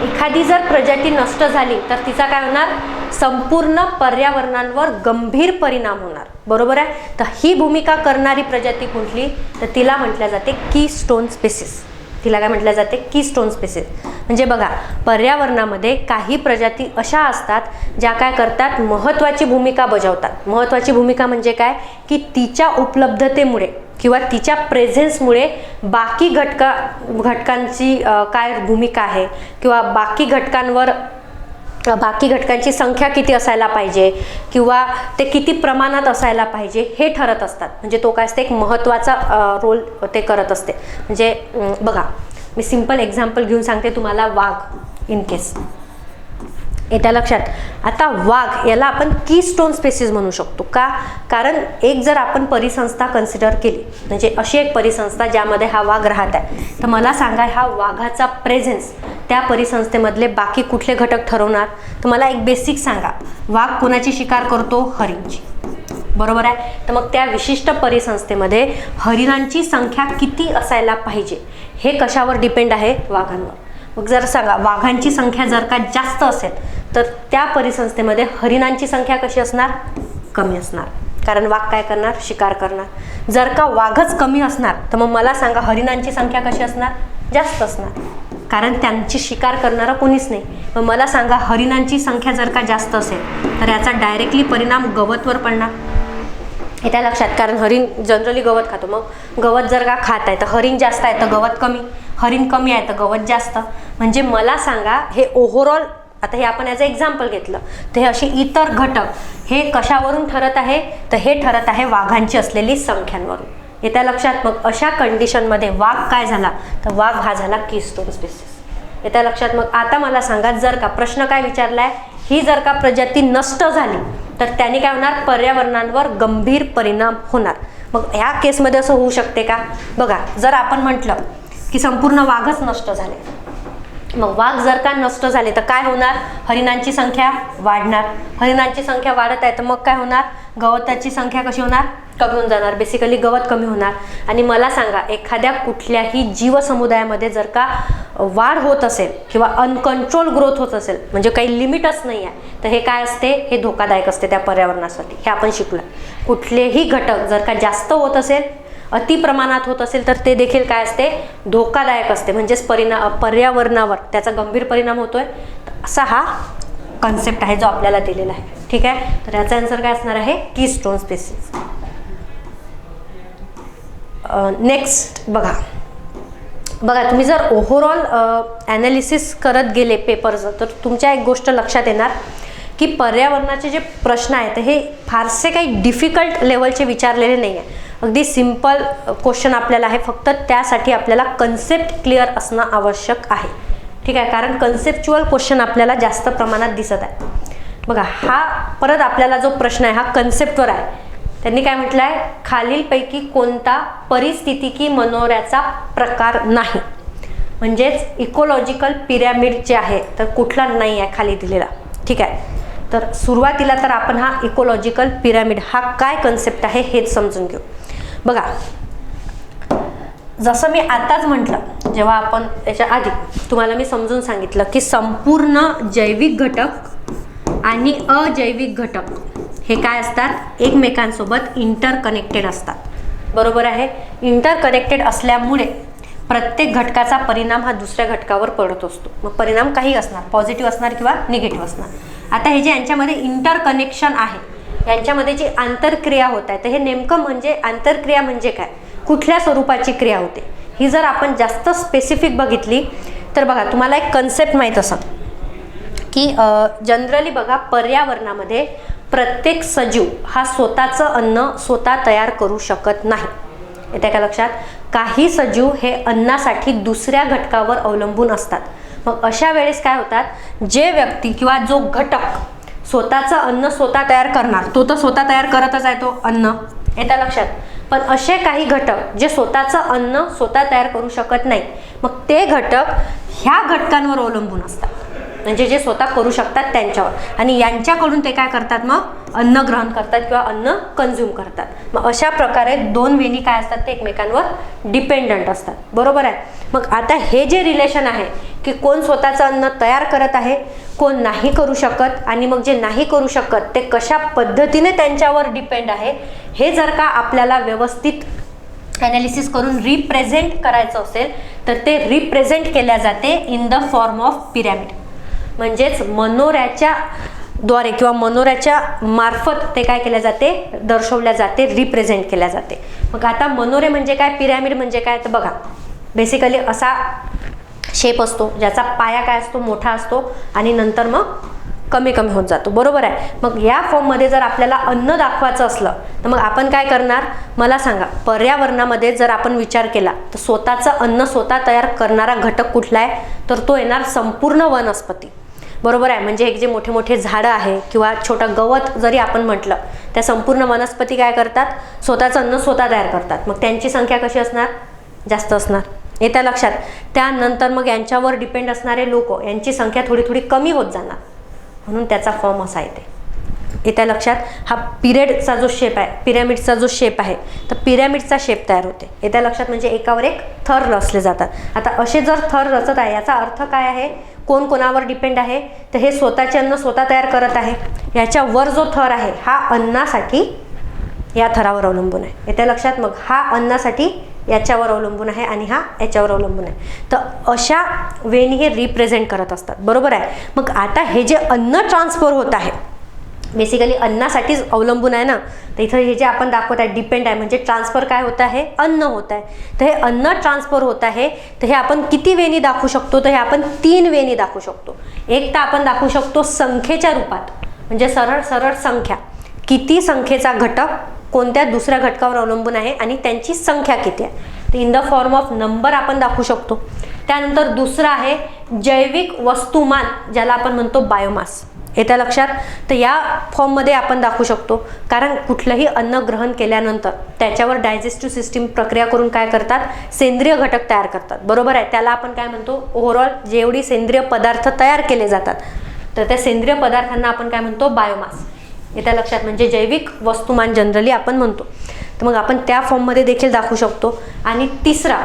एखादी जर प्रजाती नष्ट झाली तर तिचा काय होणार, संपूर्ण पर्यावरणावर गंभीर परिणाम होणार, बरोबर आहे. तर ही भूमिका करणारी प्रजाती कुठली, तर तिला म्हटल्या जाते कीस्टोन स्पेसिस. तिला काय म्हटलं जाते, कीस्टोन स्पेसिस. म्हणजे बघा, पर्यावरणामध्ये काही प्रजाती अशा असतात ज्या काय करतात, महत्त्वाची भूमिका बजावतात. महत्त्वाची भूमिका म्हणजे काय, की तिच्या उपलब्धतेमुळे किंवा तिच्या प्रेझेन्समुळे बाकी घटकांची काय भूमिका आहे किंवा बाकी घटकांची संख्या किती असायला पाहिजे किंवा ते किती प्रमाणात असायला पाहिजे हे ठरत असतात. म्हणजे तो काय असते, एक महत्त्वाचा रोल ते करत असते. म्हणजे बघा, मी सिंपल एक्झाम्पल घेऊन सांगते तुम्हाला. वाघ इन केस, येत्या लक्षात. आता वाघ याला आपण कीस्टोन स्पेसिस म्हणू शकतो का, कारण एक जर आपण परिसंस्था कन्सिडर केली, म्हणजे अशी एक परिसंस्था ज्यामध्ये हा वाघ राहत आहे, तर मला सांगा हा वाघाचा प्रेझेन्स त्या परिसंस्थेमधले बाकी कुठले घटक ठरवणार. तर मला एक बेसिक सांगा, वाघ कोणाची शिकार करतो, हरिणची, बरोबर आहे. तर मग त्या विशिष्ट परिसंस्थेमध्ये हरिणांची संख्या किती असायला पाहिजे हे कशावर डिपेंड आहे, वाघांवर. मग जर सांगा वाघांची संख्या जर का जास्त असेल तर त्या परिसंस्थेमध्ये हरिणांची संख्या कशी असणार, कमी असणार. कारण वाघ काय करणार, शिकार करणार. जर का वाघच कमी असणार तर मग मला सांगा हरिणांची संख्या कशी असणार, जास्त असणार, कारण त्यांची शिकार करणारा कोणीच नाही. मग मला सांगा हरिणांची संख्या जर का जास्त असेल तर याचा डायरेक्टली परिणाम गवतवर पडणार. हे त्या लक्षात. कारण हरिण जनरली गवत खातो. मग गवत जर का खात आहे तर हरिण जास्त आहे तर गवत कमी, हरिण कमी आहे तर गवत जास्त. म्हणजे मला सांगा हे ओव्हरऑल, आता हे आपण याचं एक्झाम्पल घेतलं तर हे असे इतर घटक हे कशावरून ठरत आहे, तर हे ठरत आहे वाघांची असलेली संख्यांवरून. येत्या लक्षात. मग अशा कंडिशनमध्ये वाघ काय झाला, तर वाघ हा झाला कीस्टोन स्पेसिस. येत्या लक्षात. मग आता मला सांगा, जर का प्रश्न काय विचारलाय, ही जर का प्रजाती नष्ट झाली तर त्याने काय होणार, पर्यावरणावर गंभीर परिणाम होणार. मग ह्या केसमध्ये असं होऊ शकते का, बघा, जर आपण म्हटलं की संपूर्ण वाघच नष्ट झाले, मग वाघ जर का नष्ट झाले तर काय होणार, हरिणांची संख्या वाढणार. हरिणांची संख्या वाढत आहे तर मग काय होणार, गवताची संख्या कशी होणार, कमी होऊन जाणार. बेसिकली गवत कमी होणार. आणि मला सांगा एखाद्या कुठल्याही जीवसमुदायामध्ये जर का वाढ होत असेल किंवा अनकंट्रोल ग्रोथ होत असेल, म्हणजे काही लिमिटच नाही आहे, तर हे काय असते, हे धोकादायक असते त्या पर्यावरणासाठी. हे आपण शिकलो. कुठलेही घटक जर का जास्त होत असेल, अति प्रमाणात होत असेल तर ते देखील काय असते, धोकादायक असते. म्हणजेच पर्यावरणावर त्याचा गंभीर परिणाम होतोय. असा हा कन्सेप्ट आहे जो आपल्याला दिलेला आहे. ठीक आहे, तर याचा आन्सर काय असणार आहे, कीस्टोन स्पेसीज. नेक्स्ट बघा तुम्ही जर ओव्हरऑल ॲनालिसिस करत गेले पेपरचं, तर तुमच्या एक गोष्ट लक्षात येणार की पर्यावरणाचे जे प्रश्न आहेत हे फारसे काही डिफिकल्ट लेवलचे विचारलेले नाही आहे. अगदी सिम्पल क्वेश्चन आपल्याला आहे, फक्त त्यासाठी आपल्याला कन्सेप्ट क्लिअर असणं आवश्यक आहे. ठीक आहे, कारण कन्सेप्च्युअल क्वेश्चन आपल्याला जास्त प्रमाणात दिसत आहे. बघा हा परत आपल्याला जो प्रश्न आहे हा कन्सेप्टवर आहे. त्यांनी काय म्हटलं आहे, खालीलपैकी कोणता परिस्थितिकी मनोऱ्याचा प्रकार नाही. म्हणजेच इकोलॉजिकल पिरॅमिड जे आहे तर कुठला नाही आहे खाली दिलेला. ठीक आहे, तर सुरुवातीला तर आपण हा इकोलॉजिकल पिरॅमिड हा काय कन्सेप्ट आहे हेच समजून घेऊ. बघा जसं मी आताच म्हटलं, जेव्हा आपण त्याच्या आधी तुम्हाला मी समजून सांगितलं की संपूर्ण जैविक घटक आणि अजैविक घटक हे काय असतात, एकमेकांसोबत इंटरकनेक्टेड असतात. बरोबर आहे, इंटरकनेक्टेड असल्यामुळे प्रत्येक घटकाचा परिणाम हा दुसऱ्या घटकावर पडत असतो. मग परिणाम काही असणार, पॉझिटिव्ह असणार किंवा निगेटिव्ह असणार. आता हे जे यांच्यामध्ये इंटरकनेक्शन आहे, यांच्यामध्ये जी आंतरक्रिया होत आहे, तर हे नेमकं म्हणजे आंतरक्रिया म्हणजे काय, कुठल्या स्वरूपाची क्रिया होते, ही जर आपण जास्त स्पेसिफिक बघितली तर बघा तुम्हाला एक कन्सेप्ट माहीत असेल की जनरली बघा पर्यावरणामध्ये प्रत्येक सजीव हा स्वतःचं अन्न स्वतः तयार करू शकत नाही. येते का लक्षात, काही सजीव हे अन्नासाठी दुसऱ्या घटकावर अवलंबून असतात. मग अशा वेळेस काय होतात, जे व्यक्ती किंवा जो घटक स्वतःचं अन्न स्वतः तयार करणार, तो तर स्वतः तयार करतच आहे तो अन्न, येत्या लक्षात. पण असे काही घटक जे स्वतःचं अन्न स्वतः तयार करू शकत नाही, मग ते घटक ह्या घटकांवर अवलंबून असतात. म्हणजे जे स्वतः करू शकतात त्यांच्यावर, आणि यांच्याकडून ते काय करतात, मग अन्न ग्रहण करतात किंवा अन्न कन्झ्युम करतात. मग अशा प्रकारे दोन वेणी काय असतात, ते एकमेकांवर डिपेंडंट असतात. बरोबर आहे. मग आता हे जे रिलेशन आहे की कोण स्वतःचं अन्न तयार करत आहे, कोण नाही करू शकत, आणि मग जे नाही करू शकत ते कशा पद्धतीने त्यांच्यावर डिपेंड आहे, हे जर का आपल्याला व्यवस्थित ॲनालिसिस करून रिप्रेझेंट करायचं असेल तर ते रिप्रेझेंट केल्या जाते in the form of pyramid. म्हणजेच मनोऱ्याच्या द्वारे किंवा मनोऱ्याच्या मार्फत ते काय केल्या जाते, दर्शवल्या जाते, रिप्रेझेंट केल्या जाते. मग आता मनोरे म्हणजे काय, पिरॅमिड म्हणजे काय, तर बघा बेसिकली असा शेप असतो ज्याचा पाया काय असतो, मोठा असतो, आणि नंतर मग कमी कमी होत जातो. बरोबर आहे. मग या फॉर्ममध्ये जर आपल्याला अन्न दाखवायचं असलं तर मग आपण काय करणार, मला सांगा. पर्यावरणामध्ये जर आपण विचार केला तर स्वतःचं अन्न स्वतः तयार करणारा घटक कुठला आहे, तर तो येणार संपूर्ण वनस्पती. बरोबर आहे. म्हणजे एक जे मोठे मोठे झाडं आहे किंवा छोटं गवत जरी आपण म्हटलं, त्या संपूर्ण वनस्पती काय करतात, स्वतःचं अन्न स्वतः तयार करतात. मग त्यांची संख्या कशी असणार, जास्त असणार. येत्या लक्षात. त्यानंतर मग यांच्यावर डिपेंड असणारे लोक, यांची संख्या थोडी थोडी कमी होत जाणार. म्हणून त्याचा फॉर्म असा येते. येत्या लक्षात. हा पिरियडचा जो शेप आहे, पिरॅमिडचा जो शेप आहे, तर पिरॅमिडचा शेप तयार होते. येत्या लक्षात. म्हणजे एकावर एक थर रचले जातात. आता असे जर थर रचत आहे, याचा अर्थ काय आहे, कोण कोणावर डिपेंड आहे, तर हे स्वतःचे अन्न स्वतः तयार करत आहे. याच्यावर जो थर आहे हा अन्नासाठी या थरावर अवलंबून आहे. येत्या लक्षात. मग हा अन्नासाठी याच्यावर अवलंबून आहे आणि हा याच्यावर अवलंबून आहे. तर अशा वेनी हे रिप्रेझेंट करत असतात. बरोबर आहे. मग आता हे जे अन्न ट्रान्सफर होत आहे, बेसिकली अन्नासाठीच अवलंबून आहे ना, तर इथं हे जे आपण दाखवत आहे डिपेंड आहे, म्हणजे ट्रान्सफर काय होत आहे, अन्न होत आहे. तर हे अन्न ट्रान्सफर होत आहे, तर हे आपण किती वेनी दाखवू शकतो, तर हे आपण 3 वेनी दाखवू शकतो. एक तर आपण दाखवू शकतो संख्येच्या रूपात, म्हणजे सरळ सरळ संख्या, किती संख्येचा घटक कोणत्या दुसऱ्या घटकावर अवलंबून आहे आणि त्यांची संख्या किती आहे, तर in the form of number आपण दाखवू शकतो. त्यानंतर दुसरं आहे जैविक वस्तुमान, ज्याला आपण म्हणतो बायोमास. येत्या लक्षात. तर या फॉर्ममध्ये आपण दाखवू शकतो, कारण कुठलंही अन्न ग्रहण केल्यानंतर त्याच्यावर डायजेस्टिव्ह सिस्टीम प्रक्रिया करून काय करतात, सेंद्रिय घटक तयार करतात. बरोबर आहे. त्याला आपण काय म्हणतो, ओव्हरऑल जेवढी सेंद्रिय पदार्थ तयार केले जातात तर त्या सेंद्रिय पदार्थांना आपण काय म्हणतो, बायोमास. येत्या लक्षात. म्हणजे जैविक वस्तुमान जनरली आपण म्हणतो. तर मग आपण त्या फॉर्ममध्ये देखील दाखवू शकतो. आणि तिसरा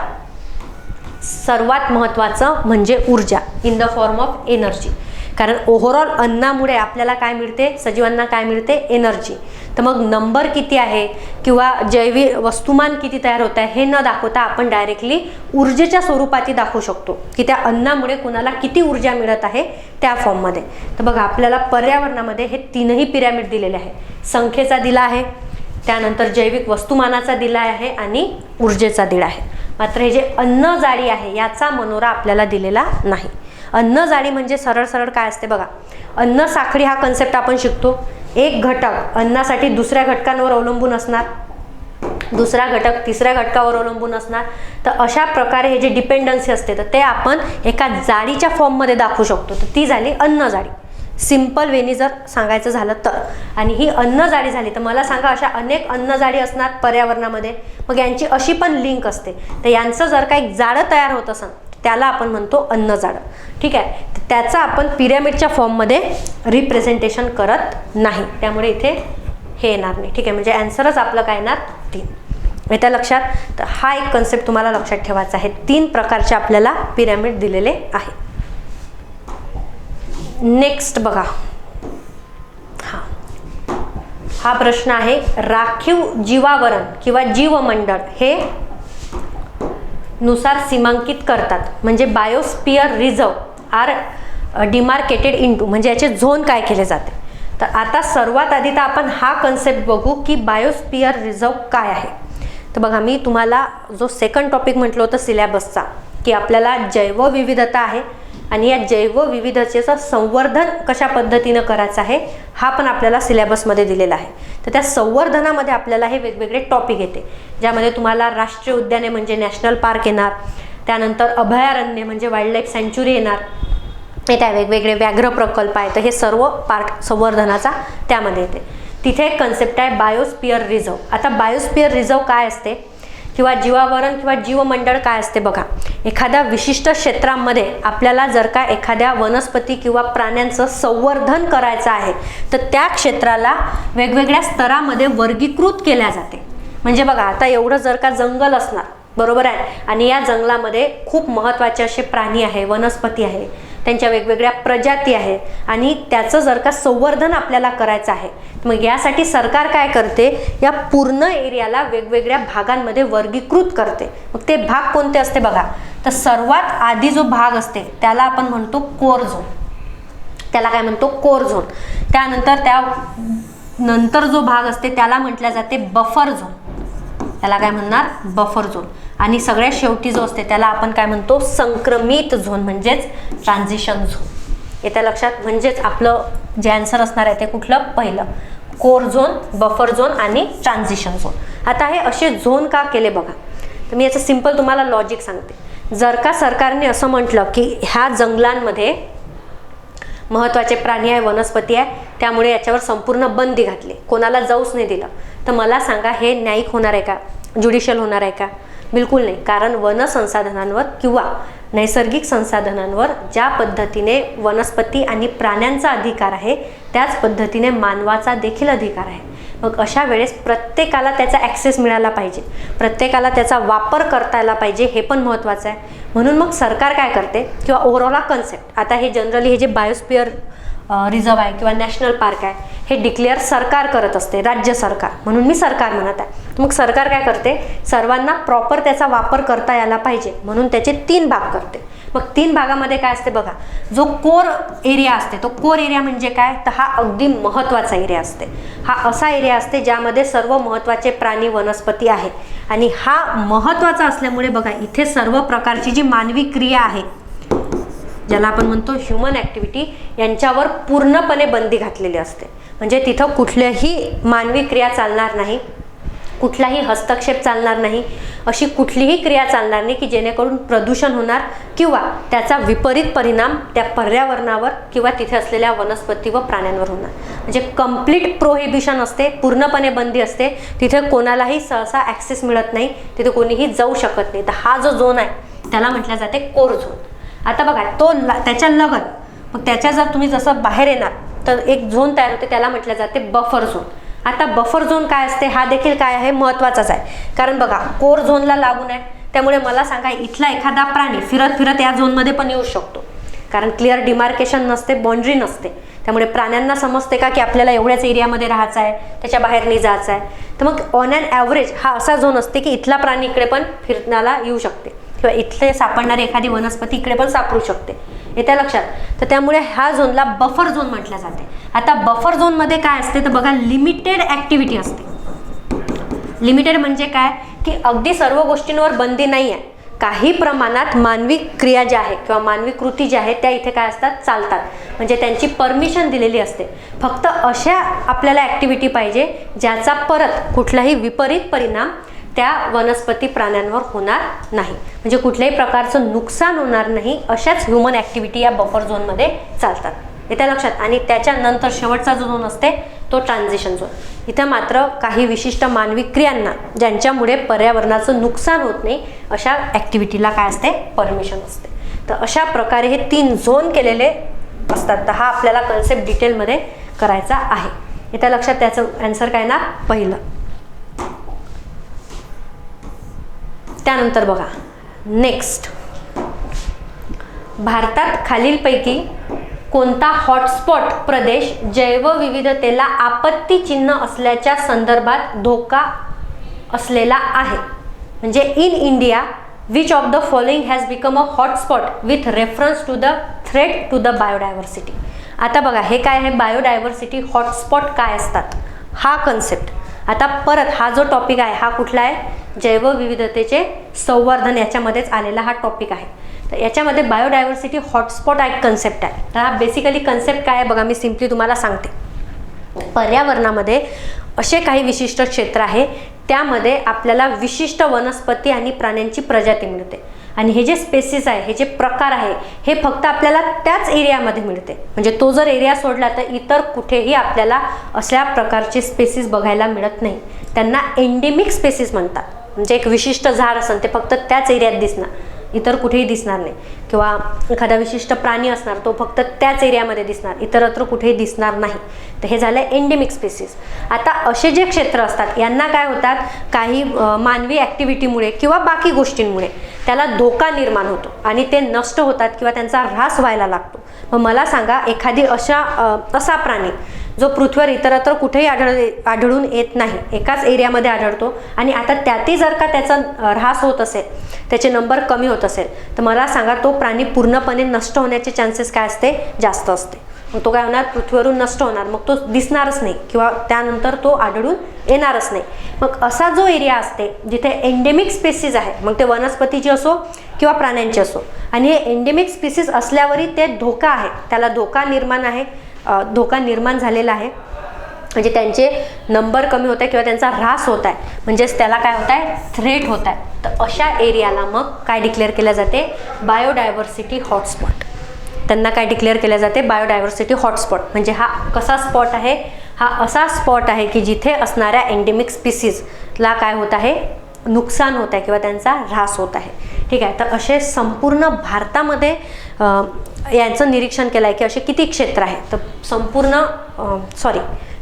सर्वात महत्त्वाचं म्हणजे ऊर्जा in the form of energy. कारण ओव्हरऑल अन्नामुळे आपल्याला काय मिळते, सजीवांना काय मिळते, एनर्जी. तर मग नंबर किती आहे किंवा जैविक वस्तुमान किती तयार होत आहे हे न दाखवता आपण डायरेक्टली ऊर्जेच्या स्वरूपातही दाखवू शकतो की त्या अन्नामुळे कुणाला किती ऊर्जा मिळत आहे त्या फॉर्ममध्ये. तर बघा आपल्याला पर्यावरणामध्ये हे तीनही पिरॅमिड दिलेले आहे. संख्येचा दिला आहे, त्यानंतर जैविक वस्तुमानाचा दिला आहे आणि ऊर्जेचा दिला आहे. मात्र हे जे अन्न जाळी आहे याचा मनोरा आपल्याला दिलेला नाही. अन्न जाळी म्हणजे सरळ सरळ काय असते बघा, अन्न साखळी हा कन्सेप्ट आपण शिकतो. एक घटक अन्नासाठी दुसऱ्या घटकांवर अवलंबून असणार, दुसरा घटक तिसऱ्या घटकावर अवलंबून असणार. तर अशा प्रकारे हे जे डिपेंडन्सी असते तर ते आपण एका जाळीच्या फॉर्ममध्ये दाखवू शकतो. तर ती झाली अन्न जाळी, सिंपल वेनी जर सांगायचं झालं तर. आणि ही अन्न जाळी झाली तर मला सांगा अशा अनेक अन्न जाळी असणार पर्यावरणामध्ये, मग यांची अशी पण लिंक असते. तर यांचं जर का एक जाळं तयार होत असेल त्याला आपण म्हणतो अन्न जाळं. ठीक आहे, त्याचं आपण पिरॅमिडच्या फॉर्ममध्ये रिप्रेझेंटेशन करत नाही, त्यामुळे इथे हे येणार नाही. ठीक आहे, म्हणजे ॲन्सरच आपलं काय येणार 3. येत्या लक्षात. तर हा एक कन्सेप्ट तुम्हाला लक्षात ठेवायचा आहे. 3 प्रकारचे आपल्याला पिरॅमिड दिलेले आहे. नेक्स्ट बघा, हा प्रश्न आहे, राखीव जीवावरण किंवा जीवमंडळ हे नुसार सीमांकित करतात, म्हणजे biosphere reserve are demarcated into, म्हणजे याचे झोन काय केले जाते. तर आता सर्वात आधी तर आपण हा कन्सेप्ट बघू की बायोस्फियर रिझर्व काय आहे. तर बघा मी तुम्हाला जो सेकंड टॉपिक म्हटलं होतं सिलेबसचा की आपल्याला जैवविविधता आहे आणि या जैवविविधतेचं संवर्धन कशा पद्धतीनं करायचं आहे हा पण आपल्याला सिलेबसमध्ये दिलेला आहे. तर त्या संवर्धनामध्ये आपल्याला हे वेगवेगळे टॉपिक येते, ज्यामध्ये तुम्हाला राष्ट्रीय उद्याने म्हणजे नॅशनल पार्क येणार, त्यानंतर अभयारण्य म्हणजे वाईल्ड लाईफ सँच्युरी येणार, त्या वेगवेगळे व्याघ्र प्रकल्प आहे. तर हे सर्व पार्ट संवर्धनाचा त्यामध्ये येते. तिथे एक कन्सेप्ट आहे बायोस्फियर रिझर्व. आता बायोस्फियर रिझर्व काय असते किंवा जीवावरण किंवा जीवमंडळ काय असते बघा, एखाद्या विशिष्ट क्षेत्रामध्ये आपल्याला जर का एखाद्या वनस्पती किंवा प्राण्यांचं संवर्धन करायचं आहे तर त्या क्षेत्राला वेगवेगळ्या स्तरामध्ये वर्गीकृत केल्या जाते. म्हणजे बघा आता एवढं जर का जंगल असणार, बरोबर आहे, आणि या जंगलामध्ये खूप महत्त्वाचे असे प्राणी आहे, वनस्पती आहे, त्यांच्या वेगवेगळ्या प्रजाती आहे आणि त्याचं जर का संवर्धन आपल्याला करायचं आहे मग यासाठी सरकार काय करते, या पूर्ण एरियाला वेगवेगळ्या भागांमध्ये वर्गीकृत करते. मग ते भाग कोणते असते बघा, तर सर्वात आधी जो भाग असते त्याला आपण म्हणतो कोर झोन, त्याला काय म्हणतो कोर झोन. त्यानंतर त्यानंतर जो भाग असते त्याला म्हटल्या जाते बफर झोन, त्याला काय म्हणणार बफर झोन. आणि सगळ्यात शेवटी जो असते त्याला आपण काय म्हणतो संक्रमित झोन म्हणजेच ट्रान्झिशन झोन. येत्या लक्षात. म्हणजेच आपलं जे आन्सर असणार आहे ते कुठलं, पहिलं कोर झोन, बफर झोन आणि ट्रान्झिशन झोन. आता हे असे झोन का केले बघा, तर मी याचं सिंपल तुम्हाला लॉजिक सांगते. जर का सरकारने असं म्हटलं की ह्या जंगलांमध्ये महत्त्वाचे प्राणी आहे, वनस्पती आहे, त्यामुळे याच्यावर संपूर्ण बंदी घातली, कोणाला जाऊच नाही दिलं, तर मला सांगा हे न्यायिक होणार आहे का, ज्युडिशियल होणार आहे का? बिलकुल नाही. कारण वन संसाधनांवर किंवा नैसर्गिक संसाधनांवर ज्या पद्धतीने वनस्पती आणि प्राण्यांचा अधिकार आहे त्याच पद्धतीने मानवाचा देखील अधिकार आहे. मग अशा वेळेस प्रत्येकाला त्याचा ॲक्सेस मिळाला पाहिजे, प्रत्येकाला त्याचा वापर करता आला पाहिजे, हे पण महत्त्वाचं आहे. म्हणून मग सरकार काय करते किंवा ओव्हरऑल कन्सेप्ट, आता हे जनरली हे जे बायोस्फियर रिझर्व आहे किंवा नॅशनल पार्क आहे हे डिक्लेअर सरकार करत असते, राज्य सरकार, म्हणून मी सरकार म्हणत आहे. मग सरकार काय करते, सर्वांना प्रॉपर त्याचा वापर करता यायला पाहिजे म्हणून त्याचे 3 भाग करते. मग 3 भागामध्ये काय असते बघा, जो कोर एरिया असते, तो कोर एरिया म्हणजे काय, तर हा अगदी महत्त्वाचा एरिया असते. हा असा एरिया असते ज्यामध्ये सर्व महत्त्वाचे प्राणी वनस्पती आहे आणि हा महत्त्वाचा असल्यामुळे बघा इथे सर्व प्रकारची जी मानवी क्रिया आहे ज्याला आपण म्हणतो ह्युमन ॲक्टिव्हिटी, यांच्यावर पूर्णपणे बंदी घातलेली असते. म्हणजे तिथं कुठल्याही मानवी क्रिया चालणार नाही, कुठलाही हस्तक्षेप चालणार नाही, अशी कुठलीही क्रिया चालणार नाही की जेणेकरून प्रदूषण होणार किंवा त्याचा विपरीत परिणाम त्या पर्यावरणावर किंवा तिथे असलेल्या वनस्पती व प्राण्यांवर होणार. म्हणजे कंप्लीट प्रोहिबिशन असते, पूर्णपणे बंदी असते. तिथे कोणालाही सहसा ॲक्सेस मिळत नाही, तिथे कोणीही जाऊ शकत नाही. तर हा जो झोन आहे त्याला म्हटलं जाते कोर झोन. आता बघा तो त्याच्या लगत, मग त्याच्या जर तुम्ही जसं बाहेर येणार तर एक झोन तयार होते, त्याला म्हटलं जाते बफर झोन. आता बफर झोन काय असते हा देखील काय आहे, महत्त्वाचाच आहे. कारण बघा कोर झोनला लागून आहे, त्यामुळे मला सांगा इथला एखादा प्राणी फिरत फिरत या झोनमध्ये पण येऊ शकतो. कारण क्लिअर डिमार्केशन नसते, बाउंड्री नसते. त्यामुळे प्राण्यांना समजते का की आपल्याला एवढ्याच एरियामध्ये राहायचं आहे, त्याच्या बाहेर नाही जायचं आहे. तर मग ऑन ॲन ॲव्हरेज हा असा झोन असते की इथला प्राणी इकडे पण फिरण्याला येऊ शकते किंवा इथले सापडणारी एखादी वनस्पती इकडे पण सापडू शकते. येत्या लक्षात. तर त्यामुळे ह्या झोनला बफर झोन म्हटलं जाते. आता बफर झोनमध्ये काय असते तर बघा, लिमिटेड ॲक्टिव्हिटी असते. लिमिटेड म्हणजे काय की अगदी सर्व गोष्टींवर बंदी नाही आहे. काही प्रमाणात मानवी क्रिया ज्या आहेत किंवा मानवी कृती ज्या आहेत त्या इथे काय असतात, चालतात. म्हणजे त्यांची परमिशन दिलेली असते. फक्त अशा आपल्याला ॲक्टिव्हिटी पाहिजे ज्याचा परत कुठलाही विपरीत परिणाम त्या वनस्पती प्राण्यांवर होणार नाही, म्हणजे कुठल्याही प्रकारचं नुकसान होणार नाही. अशाच ह्युमन ॲक्टिव्हिटी या बफर झोनमध्ये चालतात. येत्या लक्षात. आणि त्याच्यानंतर शेवटचा जो झोन असते तो ट्रान्झिशन झोन. इथं मात्र काही विशिष्ट मानवी क्रियांना ज्यांच्यामुळे पर्यावरणाचं नुकसान होत नाही अशा ॲक्टिव्हिटीला काय असते, परमिशन असते. तर अशा प्रकारे हे 3 झोन केलेले असतात. तर हा आपल्याला कन्सेप्ट डिटेलमध्ये करायचा आहे. येत्या लक्षात. त्याचं आन्सर काय ना, पहिलं. त्यानंतर बघा नेक्स्ट, भारतात खालीलपैकी कोणता हॉटस्पॉट प्रदेश जैवविविधतेला आपत्ती चिन्ह असल्याच्या संदर्भात धोका असलेला आहे. म्हणजे in India which of the following has become a hotspot with reference to the threat to the biodiversity. आता बघा हे काय आहे, बायोडायव्हर्सिटी हॉटस्पॉट काय असतात हा कन्सेप्ट. आता परत हा जो टॉपिक आहे हा कुठला आहे, जैवविविधतेचे संवर्धन याच्यामध्येच आलेला हा टॉपिक आहे. तर याच्यामध्ये बायोडायव्हर्सिटी हॉटस्पॉट हा एक कन्सेप्ट आहे. तर हा बेसिकली कन्सेप्ट काय आहे बघा, मी सिम्पली तुम्हाला सांगते. पर्यावरणामध्ये असे काही विशिष्ट क्षेत्र आहे त्यामध्ये आपल्याला विशिष्ट वनस्पती आणि प्राण्यांची प्रजाती मिळते. आणि हे जे स्पेसिस आहे, हे जे प्रकार आहे, हे फक्त आपल्याला त्याच एरियामध्ये मिळते. म्हणजे तो जर एरिया सोडला तर इतर कुठेही आपल्याला अशा प्रकारचे स्पेसिस बघायला मिळत नाही. त्यांना एंडेमिक स्पेसिस म्हणतात. म्हणजे एक विशिष्ट झाड असेल ते फक्त त्याच एरियात दिसणार, इतर कुठेही दिसणार नाही. किंवा एखादा विशिष्ट प्राणी असणार तो फक्त त्याच एरियामध्ये दिसणार, इतरत्र कुठेही दिसणार नाही. तर हे झालं एंडेमिक स्पेसिस. आता असे जे क्षेत्र असतात यांना काय होतात, काही मानवी ॲक्टिव्हिटीमुळे किंवा बाकी गोष्टींमुळे त्याला धोका निर्माण होतो आणि ते नष्ट होतात किंवा त्यांचा ऱ्हास व्हायला लागतो. मग मला सांगा, एखादी असा प्राणी जो पृथ्वीवर इतरत्र कुठेही आढळून येत नाही, एकाच एरियामध्ये आढळतो आणि आता त्यातही जर का त्याचा ऱ्हास होत असेल, त्याचे नंबर कमी होत असेल, तर मला सांगा तो प्राणी पूर्णपणे नष्ट होण्याचे चान्सेस काय असते, जास्त असते. मग तो काय होणार, पृथ्वीवरून नष्ट होणार. मग तो दिसणारच नाही किंवा त्यानंतर तो आढळून येणारच नाही. मग असा जो एरिया असते जिथे एंडेमिक स्पेसिस आहे, मग ते वनस्पतीची असो किंवा प्राण्यांची असो, आणि हे एंडेमिक स्पेसिस असल्यावरही ते धोका आहे, त्याला धोका निर्माण झालेला आहे. म्हणजे त्यांचे नंबर कमी होत आहे किंवा त्यांचा ऱ्हास होत आहे, म्हणजेच त्याला काय होत आहे, थ्रेट होत आहे. तर अशा एरियाला मग काय डिक्लेअर केल्या जाते, बायोडायव्हर्सिटी हॉटस्पॉट. त्यांना काय डिक्लेअर केल्या जाते, बायोडायव्हर्सिटी हॉटस्पॉट. म्हणजे हा कसा स्पॉट आहे, हा असा स्पॉट आहे की जिथे असणाऱ्या एंडेमिक स्पीसीजला काय होत आहे, नुकसान होत आहे किंवा त्यांचा ऱ्हास होत आहे. ठीक आहे. तर असे संपूर्ण भारतामध्ये यांचं निरीक्षण केलं आहे की असे किती क्षेत्र आहे. तर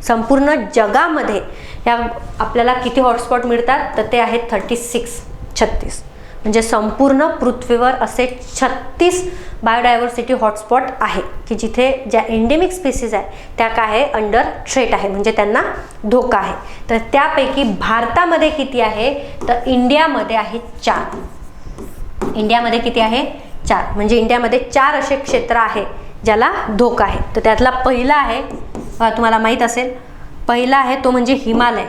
संपूर्ण जगामध्ये या आपल्याला किती हॉटस्पॉट मिळतात, तर ते आहेत 36. म्हणजे संपूर्ण पृथ्वीवर असे 36 बायोडायव्हर्सिटी हॉटस्पॉट आहे की जिथे ज्या एंडेमिक स्पेसिस आहे त्या काय आहे, अंडर थ्रेट आहे, म्हणजे त्यांना धोका आहे. तर त्यापैकी भारतामध्ये किती आहे, तर इंडियामध्ये आहे 4. इंडियामध्ये किती आहे, 4. म्हणजे इंडियामध्ये 4 असे क्षेत्र आहे ज्याला धोका आहे. तर त्यातला पहिला आहे, तुम्हाला माहीत असेल, पहिला आहे तो म्हणजे हिमालय.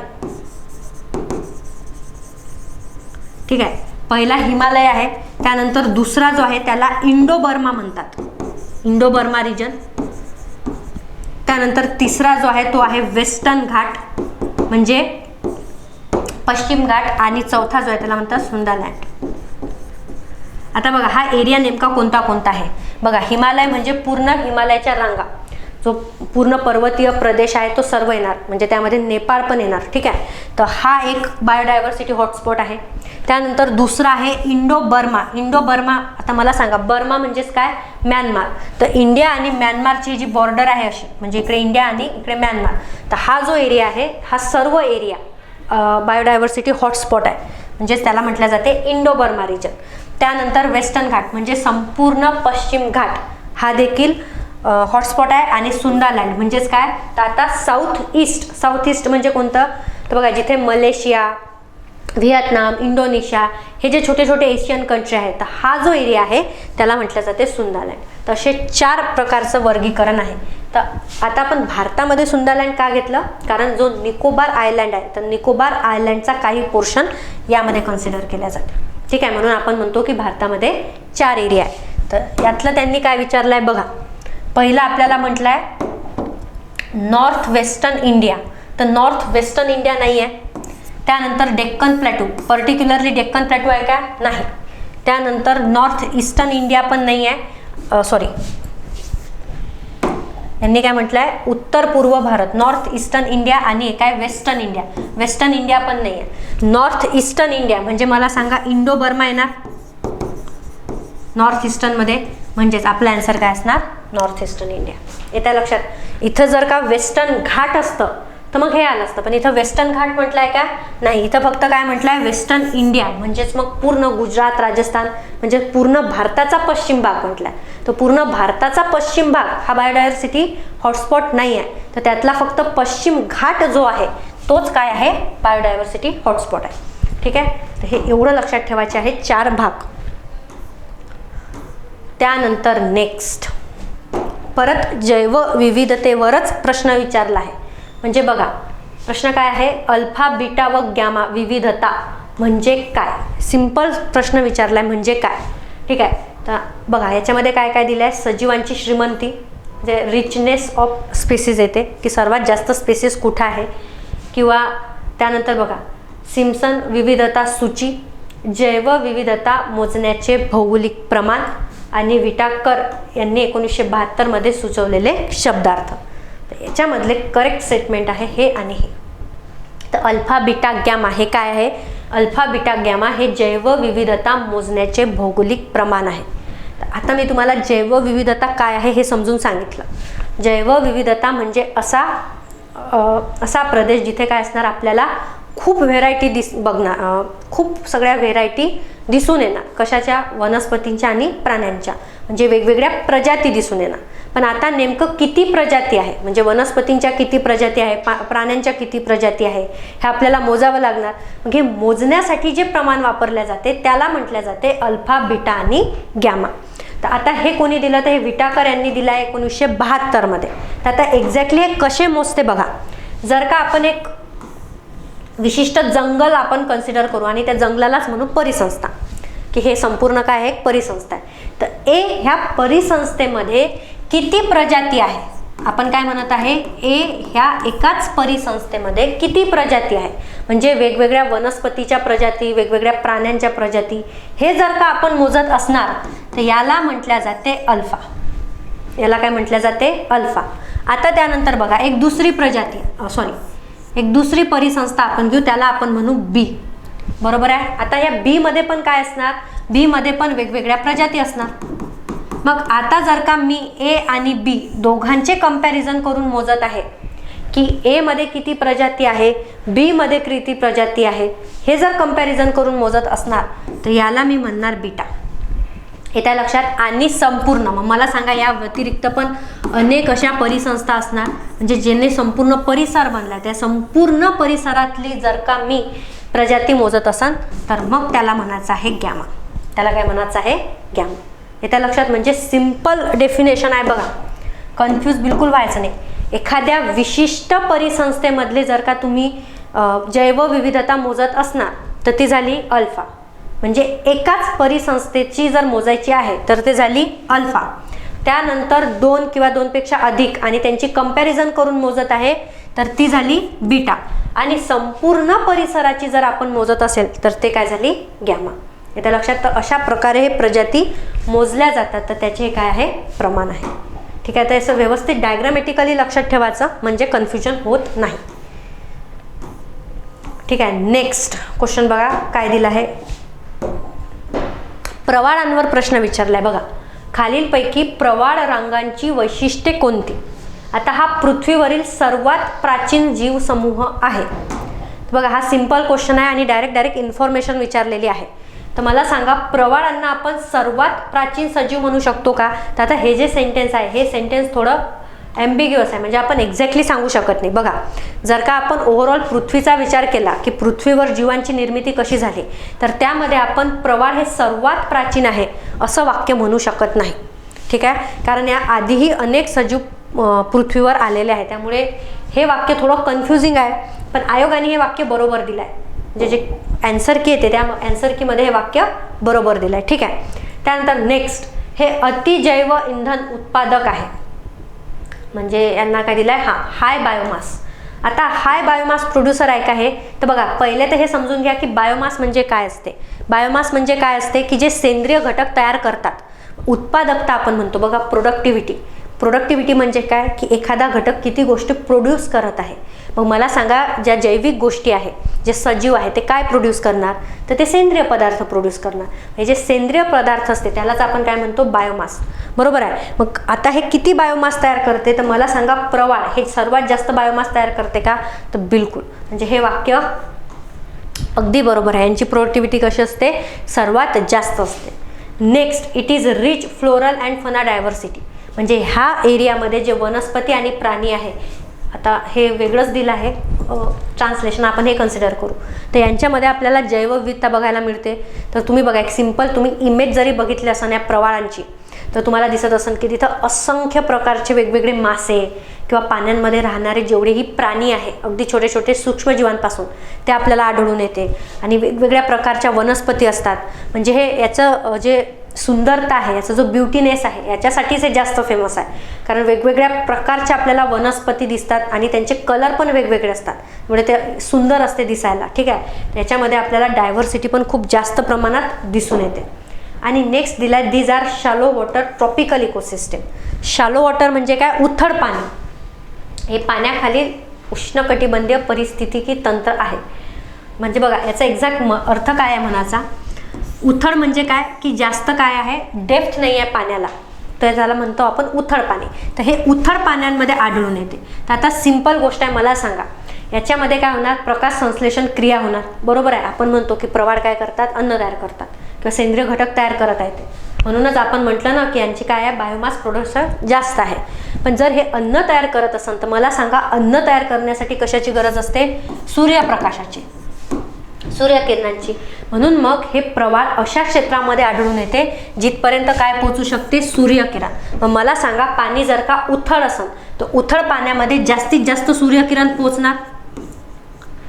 ठीक आहे, पहिला हिमालय आहे. त्यानंतर दुसरा जो आहे त्याला इंडो बर्मा म्हणतात, इंडो बर्मा रिजन. त्यानंतर तिसरा जो आहे तो आहे वेस्टर्न घाट म्हणजे पश्चिम घाट. आणि चौथा जो आहे त्याला म्हणतात सुंदालँड. आता बघा हा एरिया नेमका कोणता आहे बघा. हिमालय म्हणजे पूर्ण हिमालयाच्या रांगा, जो पूर्ण पर्वतीय प्रदेश आहे तो सर्व येणार, म्हणजे त्यामध्ये नेपाळ पण येणार. ठीक आहे. तर हा एक बायोडायव्हर्सिटी हॉटस्पॉट आहे. त्यानंतर दुसरा आहे इंडो बर्मा. आता मला सांगा, बर्मा म्हणजेच काय, म्यानमार. तर इंडिया आणि म्यानमारची जी बॉर्डर आहे अशी, म्हणजे इकडे इंडिया आणि इकडे म्यानमार, तर हा जो एरिया आहे हा सर्व एरिया बायोडायव्हर्सिटी हॉटस्पॉट आहे, म्हणजेच त्याला म्हटलं जाते इंडो बर्मा रिजन. त्यानंतर वेस्टर्न घाट म्हणजे संपूर्ण पश्चिम घाट, हा देखील हॉटस्पॉट आहे. आणि सुंदालँड म्हणजेच काय, तर आता साऊथ ईस्ट म्हणजे कोणतं, तर बघा जिथे मलेशिया, व्हिएतनाम, इंडोनेशिया हे जे छोटे छोटे एशियन कंट्री आहेत, तर हा जो एरिया आहे त्याला म्हटलं जाते सुंदालँड. तर असे 4 प्रकारचं वर्गीकरण आहे. तर आता आपण भारतामध्ये सुंदालँड का घेतलं, कारण जो निकोबार आयलँड आहे, तर निकोबार आयलँडचा काही पोर्शन यामध्ये कन्सिडर केला जाते. ठीक आहे, म्हणून आपण म्हणतो की भारतामध्ये 4 एरिया आहे. तर यातलं त्यांनी काय विचारलंय बघा. पहिला आपल्याला म्हटलंय नॉर्थ वेस्टर्न इंडिया, तर नॉर्थ वेस्टर्न इंडिया नाही आहे. त्यानंतर Deccan plateau, particularly Deccan plateau आहे का, नाही. त्यानंतर नॉर्थ ईस्टर्न इंडिया पण नाही आहे, सॉरी यांनी काय म्हटलंय उत्तर पूर्व भारत, नॉर्थ ईस्टर्न इंडिया आणि काय वेस्टर्न इंडिया पण नाही आहे. नॉर्थ ईस्टर्न इंडिया म्हणजे मला सांगा इंडो बर्मा येणार नॉर्थ ईस्टर्न मध्ये, म्हणजेच आपला आन्सर काय असणार नॉर्थ ईस्टर्न इंडिया. येत्या लक्षात. इथं जर का वेस्टर्न घाट असतं तर मग हे आलं असतं, पण इथं वेस्टर्न घाट म्हटलंय का, नाही. इथं फक्त काय म्हटलंय वेस्टर्न इंडिया, म्हणजेच मग पूर्ण गुजरात, राजस्थान म्हणजे पूर्ण भारताचा पश्चिम भाग म्हटलाय. तर पूर्ण भारताचा पश्चिम भाग हा बायोडायव्हर्सिटी हॉटस्पॉट नाही आहे. तर त्यातला फक्त पश्चिम घाट जो आहे तोच काय आहे बायोडायव्हर्सिटी हॉटस्पॉट आहे. ठीक आहे, तर हे एवढं लक्षात ठेवायचे आहे 4 भाग. त्यानंतर नेक्स्ट परत जैवविविधतेवरच प्रश्न विचारला आहे. म्हणजे बघा प्रश्न काय आहे, अल्फा, बीटा व गॅमा विविधता म्हणजे काय, सिंपल प्रश्न विचारलाय म्हणजे काय. ठीक आहे, तर बघा याच्यामध्ये काय काय दिलं आहे, सजीवांची श्रीमंती म्हणजे रिचनेस ऑफ स्पेसीज येते की सर्वात जास्त स्पेसीस कुठं आहे, किंवा त्यानंतर बघा सिम्पसन विविधता सूची, जैवविविधता मोजण्याचे भौगोलिक प्रमाण आणि विटाकर यांनी 1972 मध्ये सुचवलेले शब्दार्थ. तर याच्यामधले करेक्ट स्टेटमेंट आहे हे आणि हे. तर अल्फा बीटा गॅमा हे काय आहे, अल्फा बीटा गॅमा हे जैवविविधता मोजण्याचे भौगोलिक प्रमाण आहे. तर आता मी तुम्हाला जैवविविधता काय आहे हे समजून सांगितलं. जैवविविधता म्हणजे असा प्रदेश जिथे काय असणार आपल्याला खूप व्हेरायटी खूप सगळ्या व्हेरायटी दिसून येणार. कशाच्या, वनस्पतींच्या आणि प्राण्यांच्या, म्हणजे वेगवेगळ्या प्रजाती दिसून येणार. पण आता नेमकं किती प्रजाती आहे, म्हणजे वनस्पतींच्या किती प्रजाती आहे, प्राण्यांच्या किती प्रजाती आहे हे आपल्याला मोजावं लागणार. मग हे मोजण्यासाठी जे प्रमाण वापरले जाते त्याला म्हटले जाते अल्फा, बीटा आणि गॅमा. तर आता हे कोणी दिलं, तर हे विटाकर यांनी दिलं आहे 1972 मध्ये. तर आता एक्झॅक्टली हे कसे मोजते बघा. जर का आपण एक विशिष्ट जंगल आपण कन्सिडर करू आणि त्या जंगलालाच म्हणू परिसंस्था, की हे संपूर्ण काय आहे एक परिसंस्था आहे. तर ह्या परिसंस्थेमध्ये किती प्रजाती आहे, आपण काय म्हणत आहे ह्या एकाच परिसंस्थेमध्ये किती प्रजाती आहे, म्हणजे वेगवेगळ्या वनस्पतीच्या प्रजाती, वेगवेगळ्या प्राण्यांच्या प्रजाती, हे जर का आपण मोजत असणार तर याला म्हटल्या जाते अल्फा. याला काय म्हटल्या जाते अल्फा. आता त्यानंतर बघा एक दुसरी परिसंस्था आपण घेऊ, त्याला आपण म्हणू बी. बरोबर आहे. आता या बी मध्ये पण काय असणार, बी मध्ये पण वेगवेगळ्या प्रजाती असणार. मग आता जर का मी ए आणि बी दोघांचे कंपॅरिझन करून मोजत आहे की ए मध्ये किती प्रजाती आहे, बी मध्ये किती प्रजाती आहे, हे जर कंपॅरिझन करून मोजत असणार तर याला मी म्हणणार बीटा. येत्या लक्षात. आणि संपूर्ण, मग मला सांगा या व्यतिरिक्त पण अनेक अशा परिसंस्था असणार, म्हणजे ज्याने संपूर्ण परिसर बनला, त्या संपूर्ण परिसरातली जर का मी प्रजाती मोजत असाल तर मग त्याला म्हणायचं आहे गॅमा. त्याला काय म्हणायचं आहे गॅमा. येत्या लक्षात. म्हणजे सिंपल डेफिनेशन आहे बघा, कन्फ्यूज बिलकुल व्हायचं नाही. एखाद्या विशिष्ट परिसंस्थेमधले जर का तुम्ही जैवविविधता मोजत असणार तर ती झाली अल्फा. म्हणजे एकाच परिसंस्थेची जर मोजायची आहे तर ते झाली अल्फा. त्यानंतर 2 किंवा 2 पेक्षा अधिक आणि त्यांची कंपॅरिझन करून मोजत आहे तर ती झाली बीटा. आणि संपूर्ण परिसराची जर आपण मोजत असेल तर ते काय झाली गॅमा. येत्या लक्षात. तर अशा प्रकारे हे प्रजाती मोजल्या जातात, तर त्याचे काय आहे प्रमाण आहे. ठीक आहे. तर असं व्यवस्थित डायग्रामॅटिकली लक्षात ठेवायचं म्हणजे कन्फ्युजन होत नाही. ठीक आहे. नेक्स्ट क्वेश्चन बघा काय दिलं आहे. प्रवाळांवर प्रश्न विचारलाय बघा. खालीलपैकी प्रवाळ रांगांची वैशिष्ट्ये कोणती. आता हा पृथ्वीवरील सर्वात प्राचीन जीवसमूह आहे. बघा हा सिंपल क्वेश्चन आहे आणि डायरेक्ट इन्फॉर्मेशन विचारलेली आहे तर मला सांगा प्रवाळांना आपण सर्वात प्राचीन सजीव म्हणू शकतो का? तर आता हे जे सेंटेन्स आहे हे सेंटेन्स थोडं ॲम्बिग्युअस आहे, म्हणजे आपण एक्झॅक्टली सांगू शकत नाही. बघा, जर का आपण ओव्हरऑल पृथ्वीचा विचार केला की पृथ्वीवर जीवांची निर्मिती कशी झाली, तर त्यामध्ये आपण प्रवाळ हे सर्वात प्राचीन आहे असं वाक्य म्हणू शकत नाही. ठीक आहे, कारण या आधीही अनेक सजीव पृथ्वीवर आलेले आहे. त्यामुळे हे वाक्य थोडं कन्फ्युजिंग आहे, पण आयोगाने हे वाक्य बरोबर दिलं आहे. म्हणजे जे ॲन्सर की येते त्या ॲन्सर कीमध्ये हे वाक्य बरोबर दिलं आहे. ठीक आहे, त्यानंतर नेक्स्ट, हे अतिजैव इंधन उत्पादक आहे. म्हणजे यांना काय दिलं आहे? हाय बायोमास. आता हाय बायोमास प्रोड्युसर आहे का हे? तर बघा, पहिले तर हे समजून घ्या की बायोमास म्हणजे काय असते. बायोमास म्हणजे काय असते की जे सेंद्रिय घटक तयार करतात. उत्पादकता आपण म्हणतो बघा, प्रोडक्टिव्हिटी म्हणजे काय की एखादा घटक किती गोष्टी प्रोड्यूस करत आहे. मग मला सांगा, ज्या जैविक गोष्टी आहे, जे सजीव आहे ते काय प्रोड्यूस करणार? तर ते सेंद्रिय पदार्थ प्रोड्यूस करणार. हे जे सेंद्रिय पदार्थ असते त्यालाच आपण काय म्हणतो? बायोमास. बरोबर आहे. मग आता हे किती बायोमास तयार करते? तर मला सांगा, प्रवाळ हे सर्वात जास्त बायोमास तयार करते का? तर बिलकुल. म्हणजे हे वाक्य अगदी बरोबर आहे. यांची प्रोडक्टिव्हिटी कशी असते? सर्वात जास्त असते. Next, it is rich floral and fauna diversity. म्हणजे ह्या एरियामध्ये जे वनस्पती आणि प्राणी आहे, आता हे वेगळंच दिलं आहे ट्रान्सलेशन, आपण हे कन्सिडर करू. तर यांच्यामध्ये आपल्याला जैवविविधता बघायला मिळते. तर तुम्ही बघा, एक सिम्पल तुम्ही इमेज जरी बघितली असेल या प्रवाळांची, तर तुम्हाला दिसत असेल की तिथं असंख्य प्रकारचे वेगवेगळे मासे किंवा पाण्यांमध्ये राहणारे जेवढेही प्राणी आहे, अगदी छोटे छोटे सूक्ष्मजीवांपासून, ते आपल्याला आढळून येते. आणि वेगवेगळ्या प्रकारच्या वनस्पती असतात. म्हणजे हे याचं जे सुंदरता आहे, याचा जो ब्युटीनेस आहे, याच्यासाठीच हे जास्त फेमस आहे. कारण वेगवेगळ्या प्रकारच्या आपल्याला वनस्पती दिसतात आणि त्यांचे कलर पण वेगवेगळे असतात, म्हणजे ते सुंदर असते दिसायला. ठीक आहे, त्याच्यामध्ये आपल्याला डायव्हर्सिटी पण खूप जास्त प्रमाणात दिसून येते. आणि नेक्स्ट दिलाय, these are shallow water tropical ecosystem. Shallow water म्हणजे काय? उथळ पाणी. हे पाण्याखाली उष्णकटिबंधीय पारिस्थितिकी तंत्र आहे. म्हणजे बघा, याचा एक्झॅक्ट अर्थ काय आहे म्हणाचा? उथळ म्हणजे काय की जास्त काय आहे? डेप्थ नाही आहे पाण्याला, तर त्याला म्हणतो आपण उथळ पाणी. तर हे उथळ पाण्यांमध्ये आढळून येते. तर आता सिंपल गोष्ट आहे, मला सांगा याच्यामध्ये काय होणार? प्रकाश संश्लेषण क्रिया होणार. बरोबर आहे. आपण म्हणतो की प्रवाळ काय करतात? अन्न तयार करतात किंवा सेंद्रिय घटक तयार करत आहेत. म्हणूनच आपण म्हटलं ना की यांची काय आहे? बायोमास प्रोडक्शन जास्त आहे. पण जर हे अन्न तयार करत असेल तर मला सांगा, अन्न तयार करण्यासाठी कशाची गरज असते? सूर्यप्रकाशाची, सूर्यकिरणांची. म्हणून मग हे प्रवाळ अशा क्षेत्रामध्ये आढळून येते जिथपर्यंत काय पोहोचू शकते? सूर्यकिरण. मग मला सांगा, पाणी जर का उथळ असेल तर उथळ पाण्यामध्ये जास्तीत जास्त सूर्यकिरण पोहोचणार.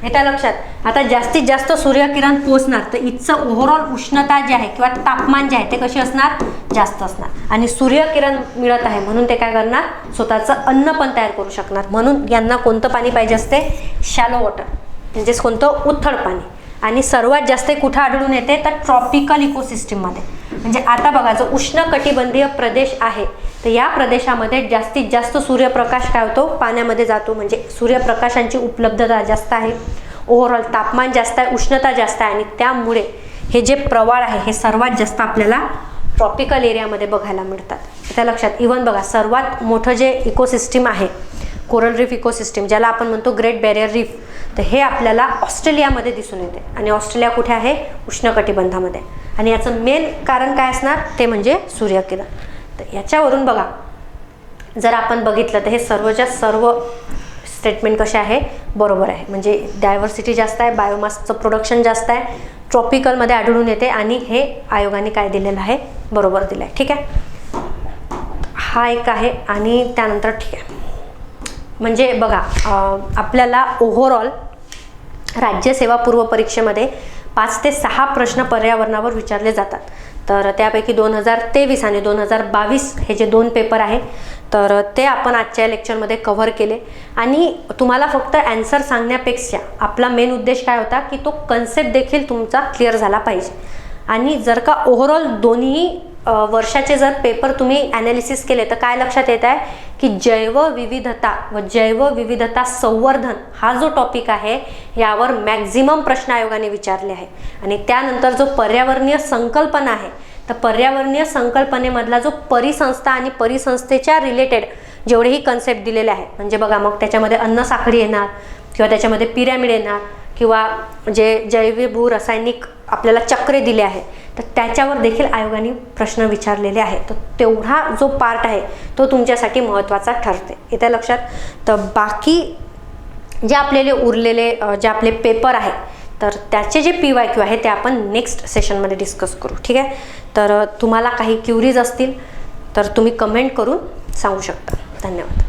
येत्या लक्षात? आता जास्तीत जास्त सूर्यकिरण पोहोचणार तर इथचं ओव्हरऑल उष्णता जी आहे किंवा तापमान जे आहे ते कशी असणार? जास्त असणार. आणि सूर्यकिरण मिळत आहे म्हणून ते काय करणार? स्वतःचं अन्न पण तयार करू शकणार. म्हणून यांना कोणतं पाणी पाहिजे असते? शॅलो वॉटर, म्हणजेच कोणतं? उथळ पाणी. आणि सर्वात जास्त कुठं आढळून येते? तर ट्रॉपिकल इकोसिस्टीममध्ये. म्हणजे आता बघा, जो उष्णकटिबंधीय प्रदेश आहे तर या प्रदेशामध्ये जास्तीत जास्त सूर्यप्रकाश काय होतो? पाण्यामध्ये जातो. म्हणजे सूर्यप्रकाशांची उपलब्धता जास्त आहे, ओव्हरऑल तापमान जास्त आहे, उष्णता जास्त आहे. आणि त्यामुळे हे जे प्रवाळ आहे हे सर्वात जास्त आपल्याला ट्रॉपिकल एरियामध्ये बघायला मिळतात. त्या लक्षात. इव्हन बघा, सर्वात मोठं जे इकोसिस्टीम आहे कोरल रीफ इकोसिस्टीम, ज्याला आपण म्हणतो ग्रेट बॅरियर रीफ, तर हे आपल्याला ऑस्ट्रेलियामध्ये दिसून येते. आणि ऑस्ट्रेलिया कुठे आहे? उष्णकटिबंधामध्ये. आणि याचं मेन कारण काय असणार? ते म्हणजे सूर्यकिरण. तर याच्यावरून बघा, जर आपण बघितलं तर हे सर्वच्या सर्व स्टेटमेंट कसे आहे? बरोबर आहे. म्हणजे डायव्हर्सिटी जास्त आहे, बायोमासचं प्रोडक्शन जास्त आहे, ट्रॉपिकलमध्ये आढळून येते. आणि हे आयोगाने काय दिलेलं आहे? बरोबर दिलं आहे. ठीक आहे, हा एक आहे. आणि त्यानंतर ठीक आहे, म्हणजे बघा, आपल्याला ओव्हरऑल राज्यसेवा पूर्व परीक्षेमध्ये 5 ते 6 प्रश्न पर्यावरणावर विचारले जातात. तर त्यापैकी 2023 आणि 2022 हे जे 2 पेपर आहे तर ते आपण आजच्या लेक्चरमध्ये कव्हर केले. आणि तुम्हाला फक्त ॲन्सर सांगण्यापेक्षा आपला मेन उद्देश काय होता की तो कन्सेप्ट देखील तुमचा क्लिअर झाला पाहिजे. आणि जर का ओव्हरऑल दोन्ही वर्षाचे जर पेपर तुम्ही ॲनालिसिस केले तर काय लक्षात येत आहे की जैवविविधता व जैवविविधता संवर्धन हा जो टॉपिक आहे यावर मॅक्झिमम प्रश्न आयोगाने विचारले आहे. आणि त्यानंतर जो पर्यावरणीय संकल्पना आहे तर पर्यावरणीय संकल्पनेमधला जो परिसंस्था आणि परिसंस्थेच्या रिलेटेड जेवढेही कन्सेप्ट दिलेले आहेत, म्हणजे बघा मग त्याच्यामध्ये अन्न साखळी येणार किंवा त्याच्यामध्ये पिरॅमिड येणार, किंवा जे जैव भू रासायनिक आपल्याला चक्रे दिले आहे तर त्याच्यावर देखील आयोगाने प्रश्न विचारलेले आहे. तर तेवढा जो पार्ट आहे तो तुमच्यासाठी महत्त्वाचा ठरते. येत्या लक्षात. तर बाकी जे आपल्याला उरलेले जे आपले पेपर आहे तर त्याचे जे PYQ आहे ते आपण नेक्स्ट सेशनमध्ये डिस्कस करू. ठीक आहे. तर तुम्हाला काही क्युरीज असतील तर तुम्ही कमेंट करून सांगू शकता. धन्यवाद.